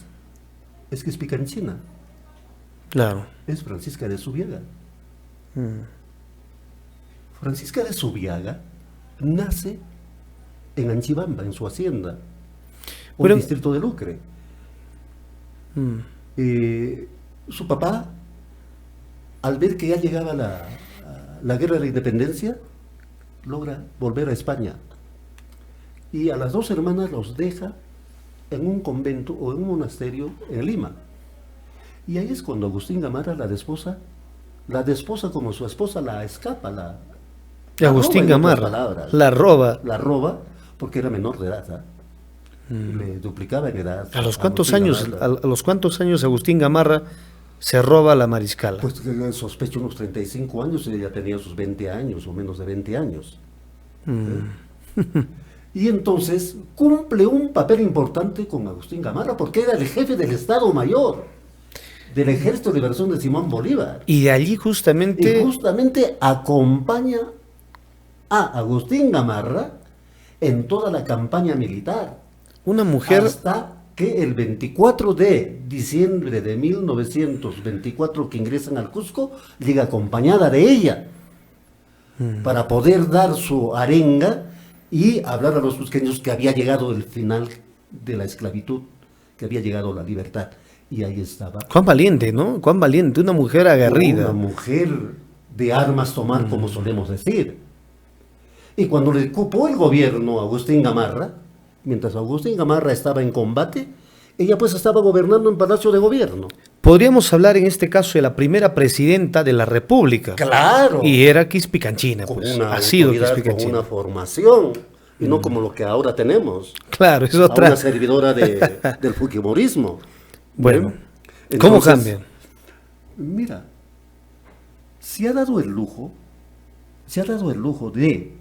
[SPEAKER 2] es quispicanchina.
[SPEAKER 1] Claro.
[SPEAKER 2] Es Francisca de Zubiaga. Francisca de Zubiaga nace en Anchibamba, en su hacienda, un distrito de Lucre. Su papá, al ver que ya llegaba la guerra de la independencia, logra volver a España. Y a las 2 hermanas los deja en un convento o en un monasterio en Lima. Y ahí es cuando Agustín Gamarra la desposa como su esposa, la escapa,
[SPEAKER 1] Agustín Gamarra la roba.
[SPEAKER 2] La roba porque era menor de edad. Le duplicaba en edad.
[SPEAKER 1] ¿A los cuántos años Agustín Gamarra se roba la Mariscala?
[SPEAKER 2] Pues sospecho unos 35 años, ella tenía sus 20 años o menos de 20 años. Y entonces cumple un papel importante con Agustín Gamarra porque era el jefe del Estado Mayor del Ejército de Liberación de Simón Bolívar.
[SPEAKER 1] Y de allí justamente
[SPEAKER 2] acompaña a Agustín Gamarra en toda la campaña militar.
[SPEAKER 1] Una mujer...
[SPEAKER 2] Hasta que el 24 de diciembre de 1924, que ingresan al Cusco, llega acompañada de ella para poder dar su arenga y hablar a los cusqueños que había llegado el final de la esclavitud, que había llegado la libertad. Y ahí estaba.
[SPEAKER 1] Cuán valiente, ¿no? Cuán valiente, una mujer aguerrida.
[SPEAKER 2] Una mujer de armas tomar, como solemos decir. Y cuando le ocupó el gobierno a Agustín Gamarra, mientras Agustín Gamarra estaba en combate, ella pues estaba gobernando en Palacio de Gobierno.
[SPEAKER 1] Podríamos hablar en este caso de la primera presidenta de la República.
[SPEAKER 2] ¡Claro!
[SPEAKER 1] Y era quispicanchina,
[SPEAKER 2] con
[SPEAKER 1] pues.
[SPEAKER 2] Una
[SPEAKER 1] ha sido
[SPEAKER 2] quispicanchina. Con una formación, y no como lo que ahora tenemos.
[SPEAKER 1] Claro, es otra.
[SPEAKER 2] Una servidora del fujimorismo.
[SPEAKER 1] Bueno,
[SPEAKER 2] entonces,
[SPEAKER 1] ¿cómo cambian?
[SPEAKER 2] Mira, se ha dado el lujo de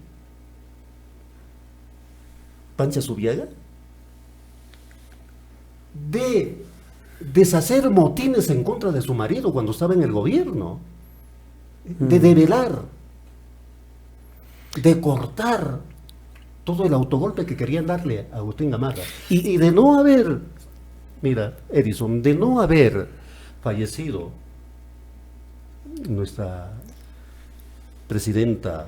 [SPEAKER 2] Pancha Zubiaga de deshacer motines en contra de su marido cuando estaba en el gobierno, de develar de cortar todo el autogolpe que querían darle a Agustín Gamarra. Y de no haber, mira, Edison, de no haber fallecido nuestra presidenta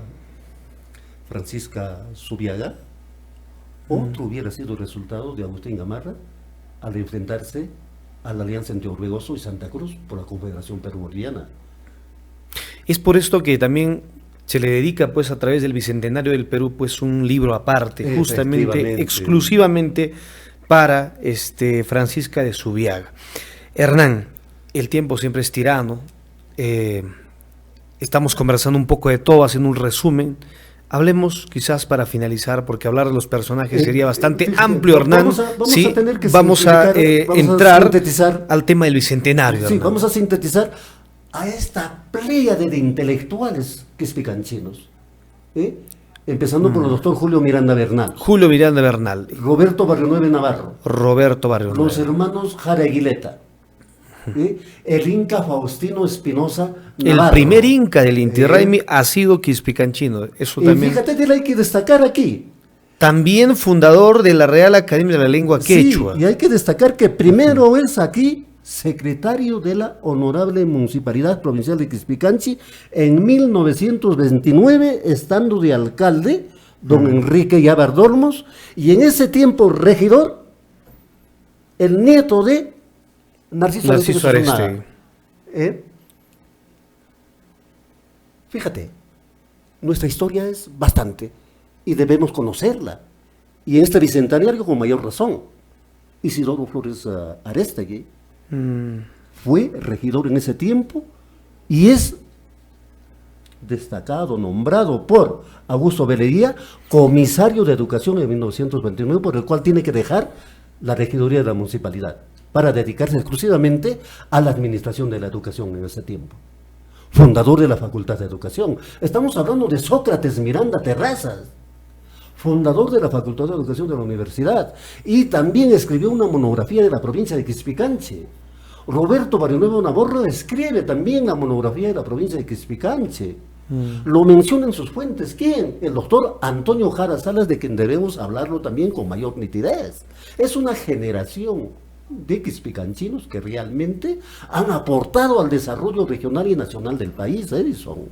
[SPEAKER 2] Francisca Zubiaga, otro hubiera sido el resultado de Agustín Gamarra al enfrentarse a la alianza entre Orbegoso y Santa Cruz por la Confederación Perú-Boliviana.
[SPEAKER 1] Es por esto que también se le dedica, pues, a través del Bicentenario del Perú, pues, un libro aparte, justamente, exclusivamente para Francisca de Zubiaga. Hernán, el tiempo siempre es tirano. Estamos conversando un poco de todo, haciendo un resumen. Hablemos quizás para finalizar, porque hablar de los personajes sería bastante amplio, Hernán. Vamos a entrar al tema del Bicentenario.
[SPEAKER 2] Sí, Hernán. Vamos a sintetizar a esta pléyade de intelectuales quispicanchinos, empezando por el doctor Julio Miranda Bernal.
[SPEAKER 1] Julio Miranda Bernal.
[SPEAKER 2] Roberto Barrionueve Navarro.
[SPEAKER 1] Roberto Barrionueve.
[SPEAKER 2] Los hermanos Jara Aguileta. El Inca Faustino Espinosa Navarro.
[SPEAKER 1] El primer Inca del Inti Raymi ha sido quispicanchino. Eso también.
[SPEAKER 2] Fíjate que hay que destacar aquí.
[SPEAKER 1] También fundador de la Real Academia de la Lengua Quechua.
[SPEAKER 2] Sí, y hay que destacar que primero es aquí secretario de la Honorable Municipalidad Provincial de Quispicanchi en 1929, estando de alcalde don Enrique Yabar Dormos, y en ese tiempo regidor, el nieto de Narciso Areste. Fíjate, nuestra historia es bastante y debemos conocerla, y en este bicentenario con mayor razón. Isidoro Flores Arestegui fue regidor en ese tiempo y es destacado, nombrado por Augusto Beleguía comisario de educación en 1929, por el cual tiene que dejar la regiduría de la municipalidad para dedicarse exclusivamente a la administración de la educación en ese tiempo. Fundador de la Facultad de Educación. Estamos hablando de Sócrates Miranda Terrazas, fundador de la Facultad de Educación de la Universidad, y también escribió una monografía de la provincia de Quispicanchi. Roberto Barrionueve Navarro escribe también la monografía de la provincia de Quispicanchi. Lo menciona en sus fuentes. ¿Quién? El doctor Antonio Jara Salas, de quien debemos hablarlo también con mayor nitidez. Es una generación de quispicanchinos que realmente han aportado al desarrollo regional y nacional del país, Edison.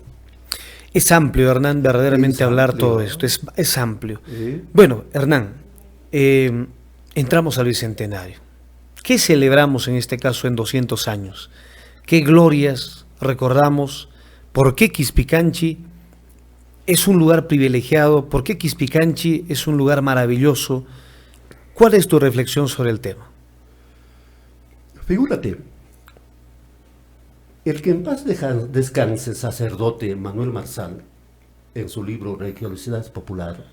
[SPEAKER 1] Es amplio, Hernán, verdaderamente hablar todo esto, es amplio. Bueno, Hernán, entramos al Bicentenario. ¿Qué celebramos en este caso en 200 años? ¿Qué glorias recordamos? ¿Por qué Quispicanchi es un lugar privilegiado? ¿Por qué Quispicanchi es un lugar maravilloso? ¿Cuál es tu reflexión sobre el tema?
[SPEAKER 2] Figúrate, el que en paz descanse sacerdote Manuel Marzal, en su libro Religiosidad Popular,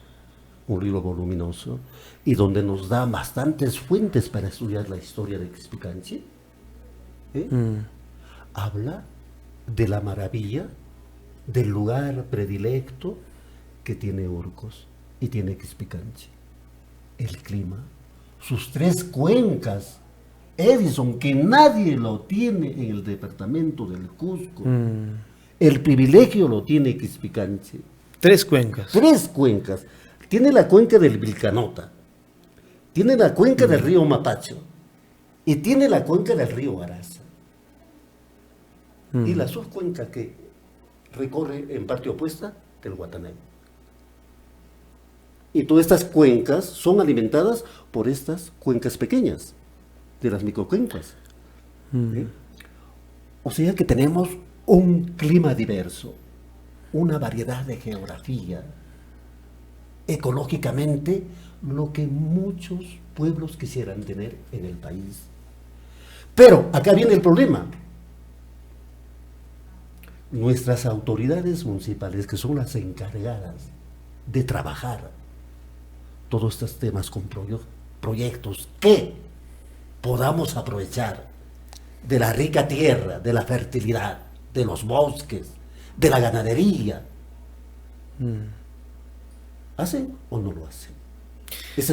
[SPEAKER 2] un libro voluminoso, y donde nos da bastantes fuentes para estudiar la historia de Quispicanchi, habla de la maravilla del lugar predilecto que tiene Urcos y tiene Quispicanchi. El clima, sus 3 cuencas, Edison, que nadie lo tiene en el departamento del Cusco. El privilegio lo tiene Quispicanchi.
[SPEAKER 1] 3 cuencas.
[SPEAKER 2] 3 cuencas. Tiene la cuenca del Vilcanota, tiene la cuenca del río Mapacho y tiene la cuenca del río Araza. Y la subcuenca que recorre en parte opuesta del Guatanay. Y todas estas cuencas son alimentadas por estas cuencas pequeñas, de las microcuencas. O sea que tenemos un clima diverso, una variedad de geografía, ecológicamente lo que muchos pueblos quisieran tener en el país. Pero acá viene el problema. Nuestras autoridades municipales, que son las encargadas de trabajar todos estos temas con proyectos que podamos aprovechar de la rica tierra, de la fertilidad, de los bosques, de la ganadería, ¿hacen o no lo hacen?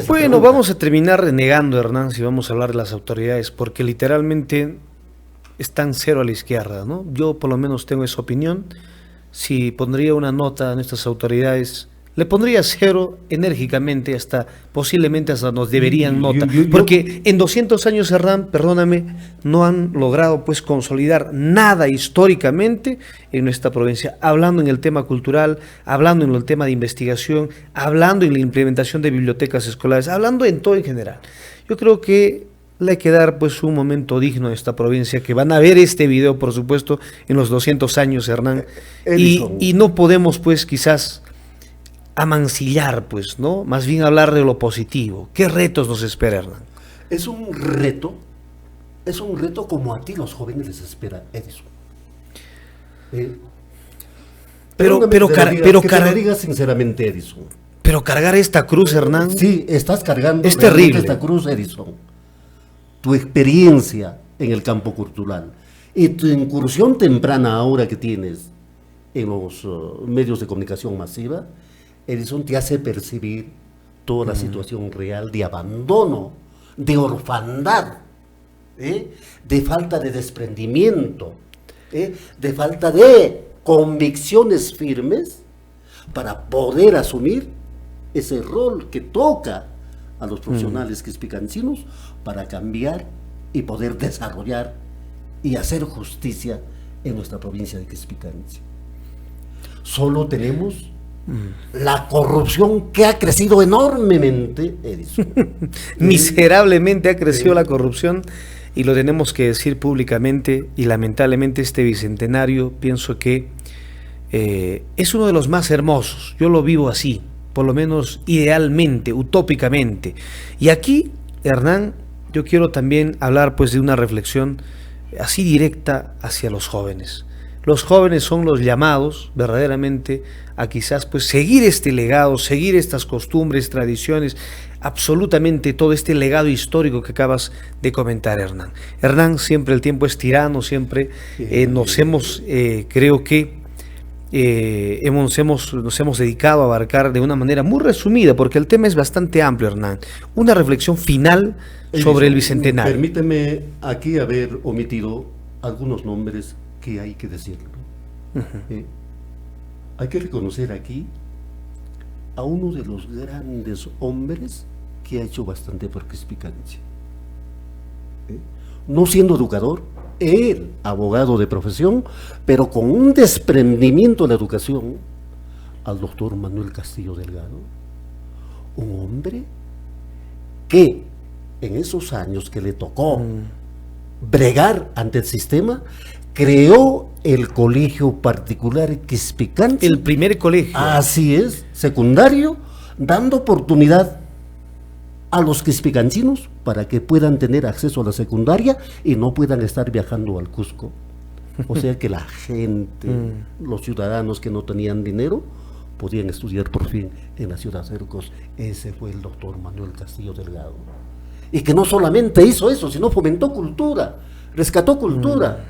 [SPEAKER 1] Bueno, vamos a terminar renegando, Hernán, si vamos a hablar de las autoridades, porque literalmente están cero a la izquierda, ¿no? Yo por lo menos tengo esa opinión. Si pondría una nota a nuestras autoridades Le pondría 0 enérgicamente, posiblemente hasta nos deberían nota. Porque en 200 años, Hernán, perdóname, no han logrado pues consolidar nada históricamente en nuestra provincia. Hablando en el tema cultural, hablando en el tema de investigación, hablando en la implementación de bibliotecas escolares, hablando en todo en general. Yo creo que le hay que dar pues un momento digno a esta provincia, que van a ver este video, por supuesto, en los 200 años, Hernán. Y no podemos pues quizás amancillar, pues, ¿no? Más bien hablar de lo positivo. ¿Qué retos nos espera, Hernán?
[SPEAKER 2] Es un reto como a ti los jóvenes les espera, Edison. Pero
[SPEAKER 1] lo
[SPEAKER 2] digas sinceramente, Edison.
[SPEAKER 1] Pero cargar esta cruz, Hernán.
[SPEAKER 2] Sí, estás cargando
[SPEAKER 1] es terrible
[SPEAKER 2] esta cruz, Edison. Tu experiencia en el campo cultural y tu incursión temprana ahora que tienes en los medios de comunicación masiva, Edison, te hace percibir toda la situación real de abandono, de orfandad, de falta de desprendimiento, de falta de convicciones firmes para poder asumir ese rol que toca a los profesionales quispicancinos para cambiar y poder desarrollar y hacer justicia en nuestra provincia de Quispicanchi. Solo tenemos la corrupción, que ha crecido enormemente, Edison.
[SPEAKER 1] Miserablemente ha crecido la corrupción, y lo tenemos que decir públicamente, y lamentablemente este bicentenario pienso que es uno de los más hermosos. Yo lo vivo así, por lo menos idealmente, utópicamente. Y aquí, Hernán, yo quiero también hablar pues de una reflexión así directa hacia los jóvenes. Los jóvenes son los llamados verdaderamente a quizás pues seguir este legado, seguir estas costumbres, tradiciones, absolutamente todo este legado histórico que acabas de comentar, Hernán. Hernán, siempre el tiempo es tirano, siempre creo que nos hemos dedicado a abarcar de una manera muy resumida, porque el tema es bastante amplio, Hernán. Una reflexión final sobre el bicentenario.
[SPEAKER 2] Permíteme aquí haber omitido algunos nombres que hay que decirlo. Hay que reconocer aquí a uno de los grandes hombres que ha hecho bastante por Quispicanchi. No siendo educador, él, abogado de profesión, pero con un desprendimiento de la educación, al doctor Manuel Castillo Delgado, un hombre que en esos años que le tocó bregar ante el sistema, creó el colegio particular Quispicanchi.
[SPEAKER 1] El primer colegio.
[SPEAKER 2] Así es, secundario, dando oportunidad a los quispicancinos para que puedan tener acceso a la secundaria y no puedan estar viajando al Cusco. O sea que la gente, los ciudadanos que no tenían dinero, podían estudiar por fin en la ciudad de Cercos. Ese fue el doctor Manuel Castillo Delgado. Y que no solamente hizo eso, sino fomentó cultura, rescató cultura.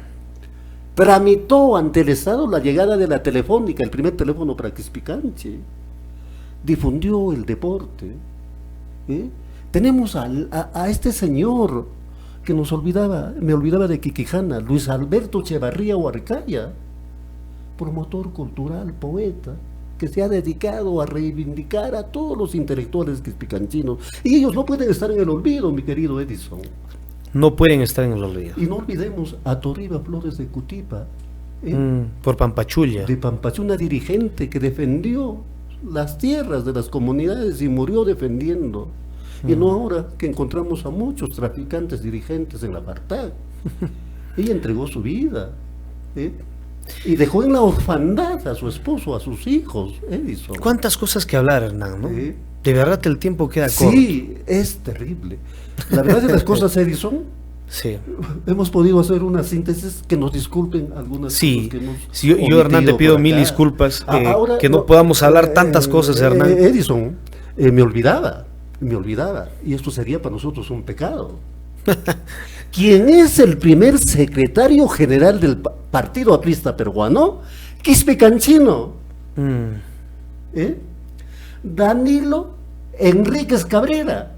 [SPEAKER 2] Tramitó ante el Estado la llegada de la telefónica, el primer teléfono para Quispicanchi. Difundió el deporte. Tenemos a este señor que me olvidaba de Quiquijana, Luis Alberto Echevarría Huarcaya, promotor cultural, poeta, que se ha dedicado a reivindicar a todos los intelectuales quispicancinos. Y ellos no pueden estar en el olvido, mi querido Edison.
[SPEAKER 1] No pueden estar en el olvido.
[SPEAKER 2] Y no olvidemos a Torriba Flores de Cutipa.
[SPEAKER 1] Por Pampachulla.
[SPEAKER 2] De Pampachulla, una dirigente que defendió las tierras de las comunidades y murió defendiendo. Y no ahora que encontramos a muchos traficantes dirigentes en la Fartag. Ella entregó su vida. Y dejó en la orfandad a su esposo, a sus hijos, Edison.
[SPEAKER 1] ¿Cuántas cosas que hablar, Hernán, no? De verdad el tiempo queda corto.
[SPEAKER 2] Sí, es terrible. La verdad de las cosas, Edison,
[SPEAKER 1] sí.
[SPEAKER 2] Hemos podido hacer una síntesis, que nos disculpen algunas cosas que hemos
[SPEAKER 1] yo Hernán, te pido mil disculpas, ahora, que no podamos hablar tantas cosas, Hernán.
[SPEAKER 2] Edison, me olvidaba, y esto sería para nosotros un pecado. ¿Quién es el primer secretario general del Partido Aprista Peruano? Quispicancino. Danilo Enríquez Cabrera,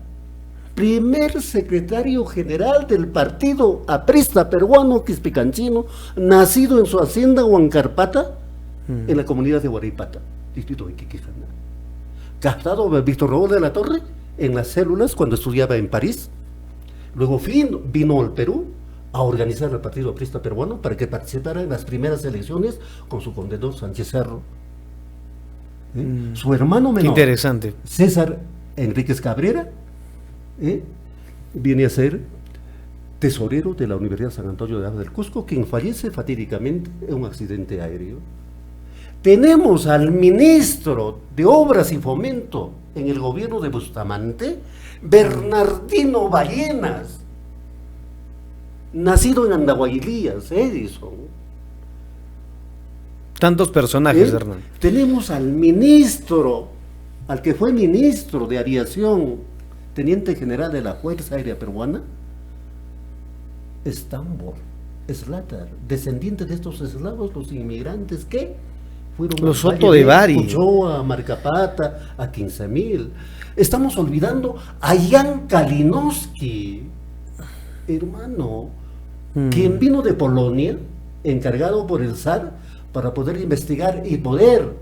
[SPEAKER 2] primer secretario general del Partido Aprista Peruano Quispicancino, nacido en su hacienda Huancarpata, en la comunidad de Huaripata, distrito de Quiquijana. captado Víctor Raúl de la Torre en las células cuando estudiaba en París. Luego vino al Perú a organizar el Partido Aprista Peruano para que participara en las primeras elecciones con su condenado Sánchez Cerro. Su hermano menor,
[SPEAKER 1] interesante,
[SPEAKER 2] César Enríquez Cabrera, viene a ser tesorero de la Universidad San Antonio de Abad del Cusco, quien fallece fatídicamente en un accidente aéreo. Tenemos al ministro de Obras y Fomento en el gobierno de Bustamante, Bernardino Ballenas, nacido en Andahuaylías, Edison.
[SPEAKER 1] Tantos personajes, Hernán.
[SPEAKER 2] Tenemos al ministro, al que fue ministro de Aviación, teniente general de la Fuerza Aérea Peruana, Stambor, Slater, descendiente de estos eslavos, los inmigrantes que fueron
[SPEAKER 1] los Soto de Bari,
[SPEAKER 2] Ochoa, a Marcapata, a 15.000. Estamos olvidando a Jan Kalinowski, hermano, quien vino de Polonia, encargado por el zar para poder investigar y poder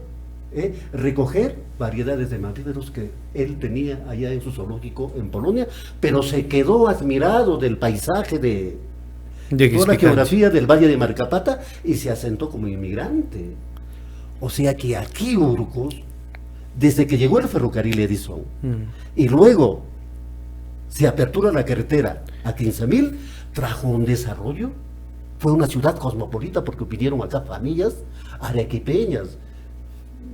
[SPEAKER 2] recoger variedades de mamíferos que él tenía allá en su zoológico en Polonia, pero se quedó admirado del paisaje de toda la geografía del Valle de Marcapata y se asentó como inmigrante. O sea que aquí Urcos, desde que llegó el ferrocarril Edison y luego se apertura la carretera a 15.000, trajo un desarrollo. Fue una ciudad cosmopolita porque vinieron acá familias arequipeñas,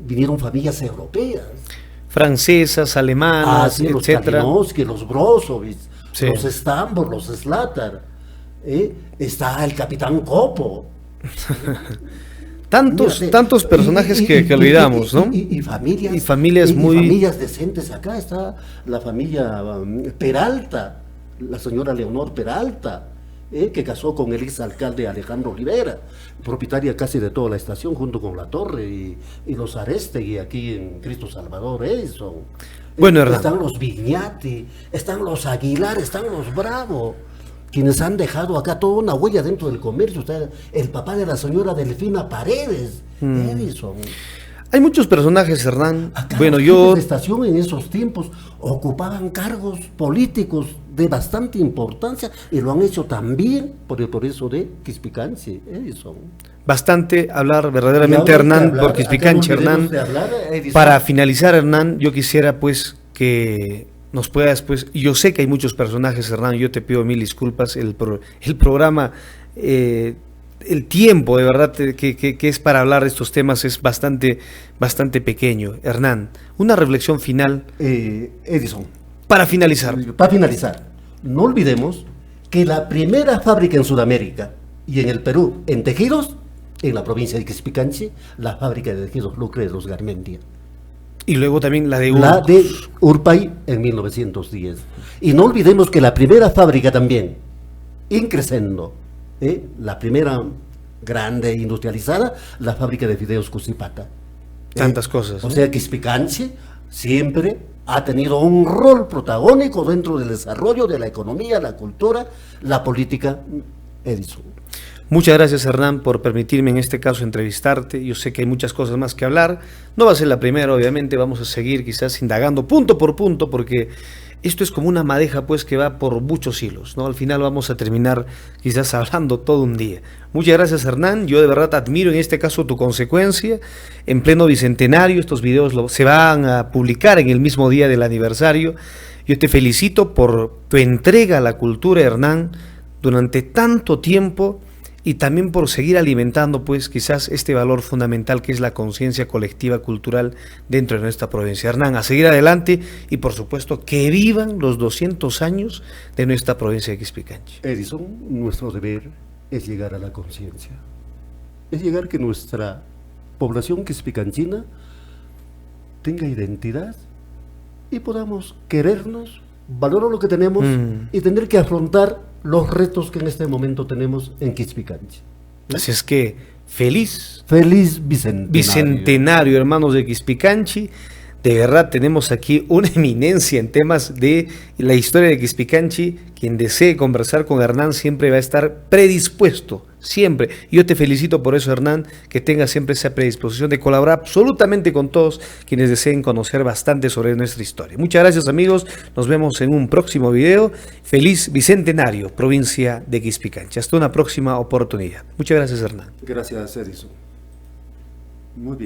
[SPEAKER 2] vinieron familias europeas,
[SPEAKER 1] francesas, alemanas,
[SPEAKER 2] los
[SPEAKER 1] etcétera.
[SPEAKER 2] Los Brozovic, los Stambor, los Slater, está el Capitán Copo.
[SPEAKER 1] Tantos personajes que olvidamos, ¿no?
[SPEAKER 2] Y familias decentes. Acá está la familia Peralta, la señora Leonor Peralta, que casó con el exalcalde Alejandro Olivera, propietaria casi de toda la estación, junto con La Torre y los Arestegui aquí en Cristo Salvador, Edison.
[SPEAKER 1] Bueno, Hernán.
[SPEAKER 2] Están los Vignati, están los Aguilar, están los Bravo, quienes han dejado acá toda una huella dentro del comercio. Está el papá de la señora Delfina Paredes, Edison.
[SPEAKER 1] Hay muchos personajes, Hernán.
[SPEAKER 2] Acá
[SPEAKER 1] bueno,
[SPEAKER 2] los de estación en esos tiempos ocupaban cargos políticos de bastante importancia y lo han hecho también por el progreso de Quispicanchi, Edison.
[SPEAKER 1] Bastante hablar verdaderamente, Hernán, por Quispicanchi, Hernán. Para finalizar, Hernán, yo quisiera pues que nos puedas, pues, yo sé que hay muchos personajes, Hernán, yo te pido mil disculpas, el programa, el tiempo de verdad que es para hablar de estos temas es bastante pequeño. Hernán, una reflexión final.
[SPEAKER 2] Edison.
[SPEAKER 1] Para finalizar,
[SPEAKER 2] no olvidemos que la primera fábrica en Sudamérica y en el Perú, en tejidos, en la provincia de Quispicanchi, la fábrica de tejidos Lucre de los Garmendia.
[SPEAKER 1] Y luego también la de
[SPEAKER 2] Urpay en 1910. Y no olvidemos que la primera fábrica también, Increscendo, la primera grande industrializada, la fábrica de fideos Cusipata.
[SPEAKER 1] Tantas cosas.
[SPEAKER 2] O sea, Quispicanchi siempre ha tenido un rol protagónico dentro del desarrollo de la economía, la cultura, la política, Edison.
[SPEAKER 1] Muchas gracias, Hernán, por permitirme en este caso entrevistarte. Yo sé que hay muchas cosas más que hablar. No va a ser la primera, obviamente, vamos a seguir quizás indagando punto por punto, porque esto es como una madeja pues que va por muchos hilos, ¿no? Al final vamos a terminar quizás hablando todo un día. Muchas gracias, Hernán. Yo de verdad admiro en este caso tu consecuencia. En pleno bicentenario, estos videos se van a publicar en el mismo día del aniversario. Yo te felicito por tu entrega a la cultura, Hernán, durante tanto tiempo, y también por seguir alimentando pues quizás este valor fundamental que es la conciencia colectiva cultural dentro de nuestra provincia. Hernán, a seguir adelante y por supuesto que vivan los 200 años de nuestra provincia de Quispicanchi.
[SPEAKER 2] Edison, nuestro deber es llegar a la conciencia, es llegar que nuestra población quispicanchina tenga identidad y podamos querernos, valorar lo que tenemos y tener que afrontar los retos que en este momento tenemos en Quispicanchi.
[SPEAKER 1] Así es que feliz
[SPEAKER 2] bicentenario,
[SPEAKER 1] hermanos de Quispicanchi. De verdad tenemos aquí una eminencia en temas de la historia de Quispicanchi. Quien desee conversar con Hernán siempre va a estar predispuesto, siempre. Yo te felicito por eso, Hernán, que tengas siempre esa predisposición de colaborar absolutamente con todos quienes deseen conocer bastante sobre nuestra historia. Muchas gracias, amigos, nos vemos en un próximo video. Feliz Bicentenario, provincia de Quispicanchi. Hasta una próxima oportunidad. Muchas gracias, Hernán.
[SPEAKER 2] Gracias, Edison. Muy bien.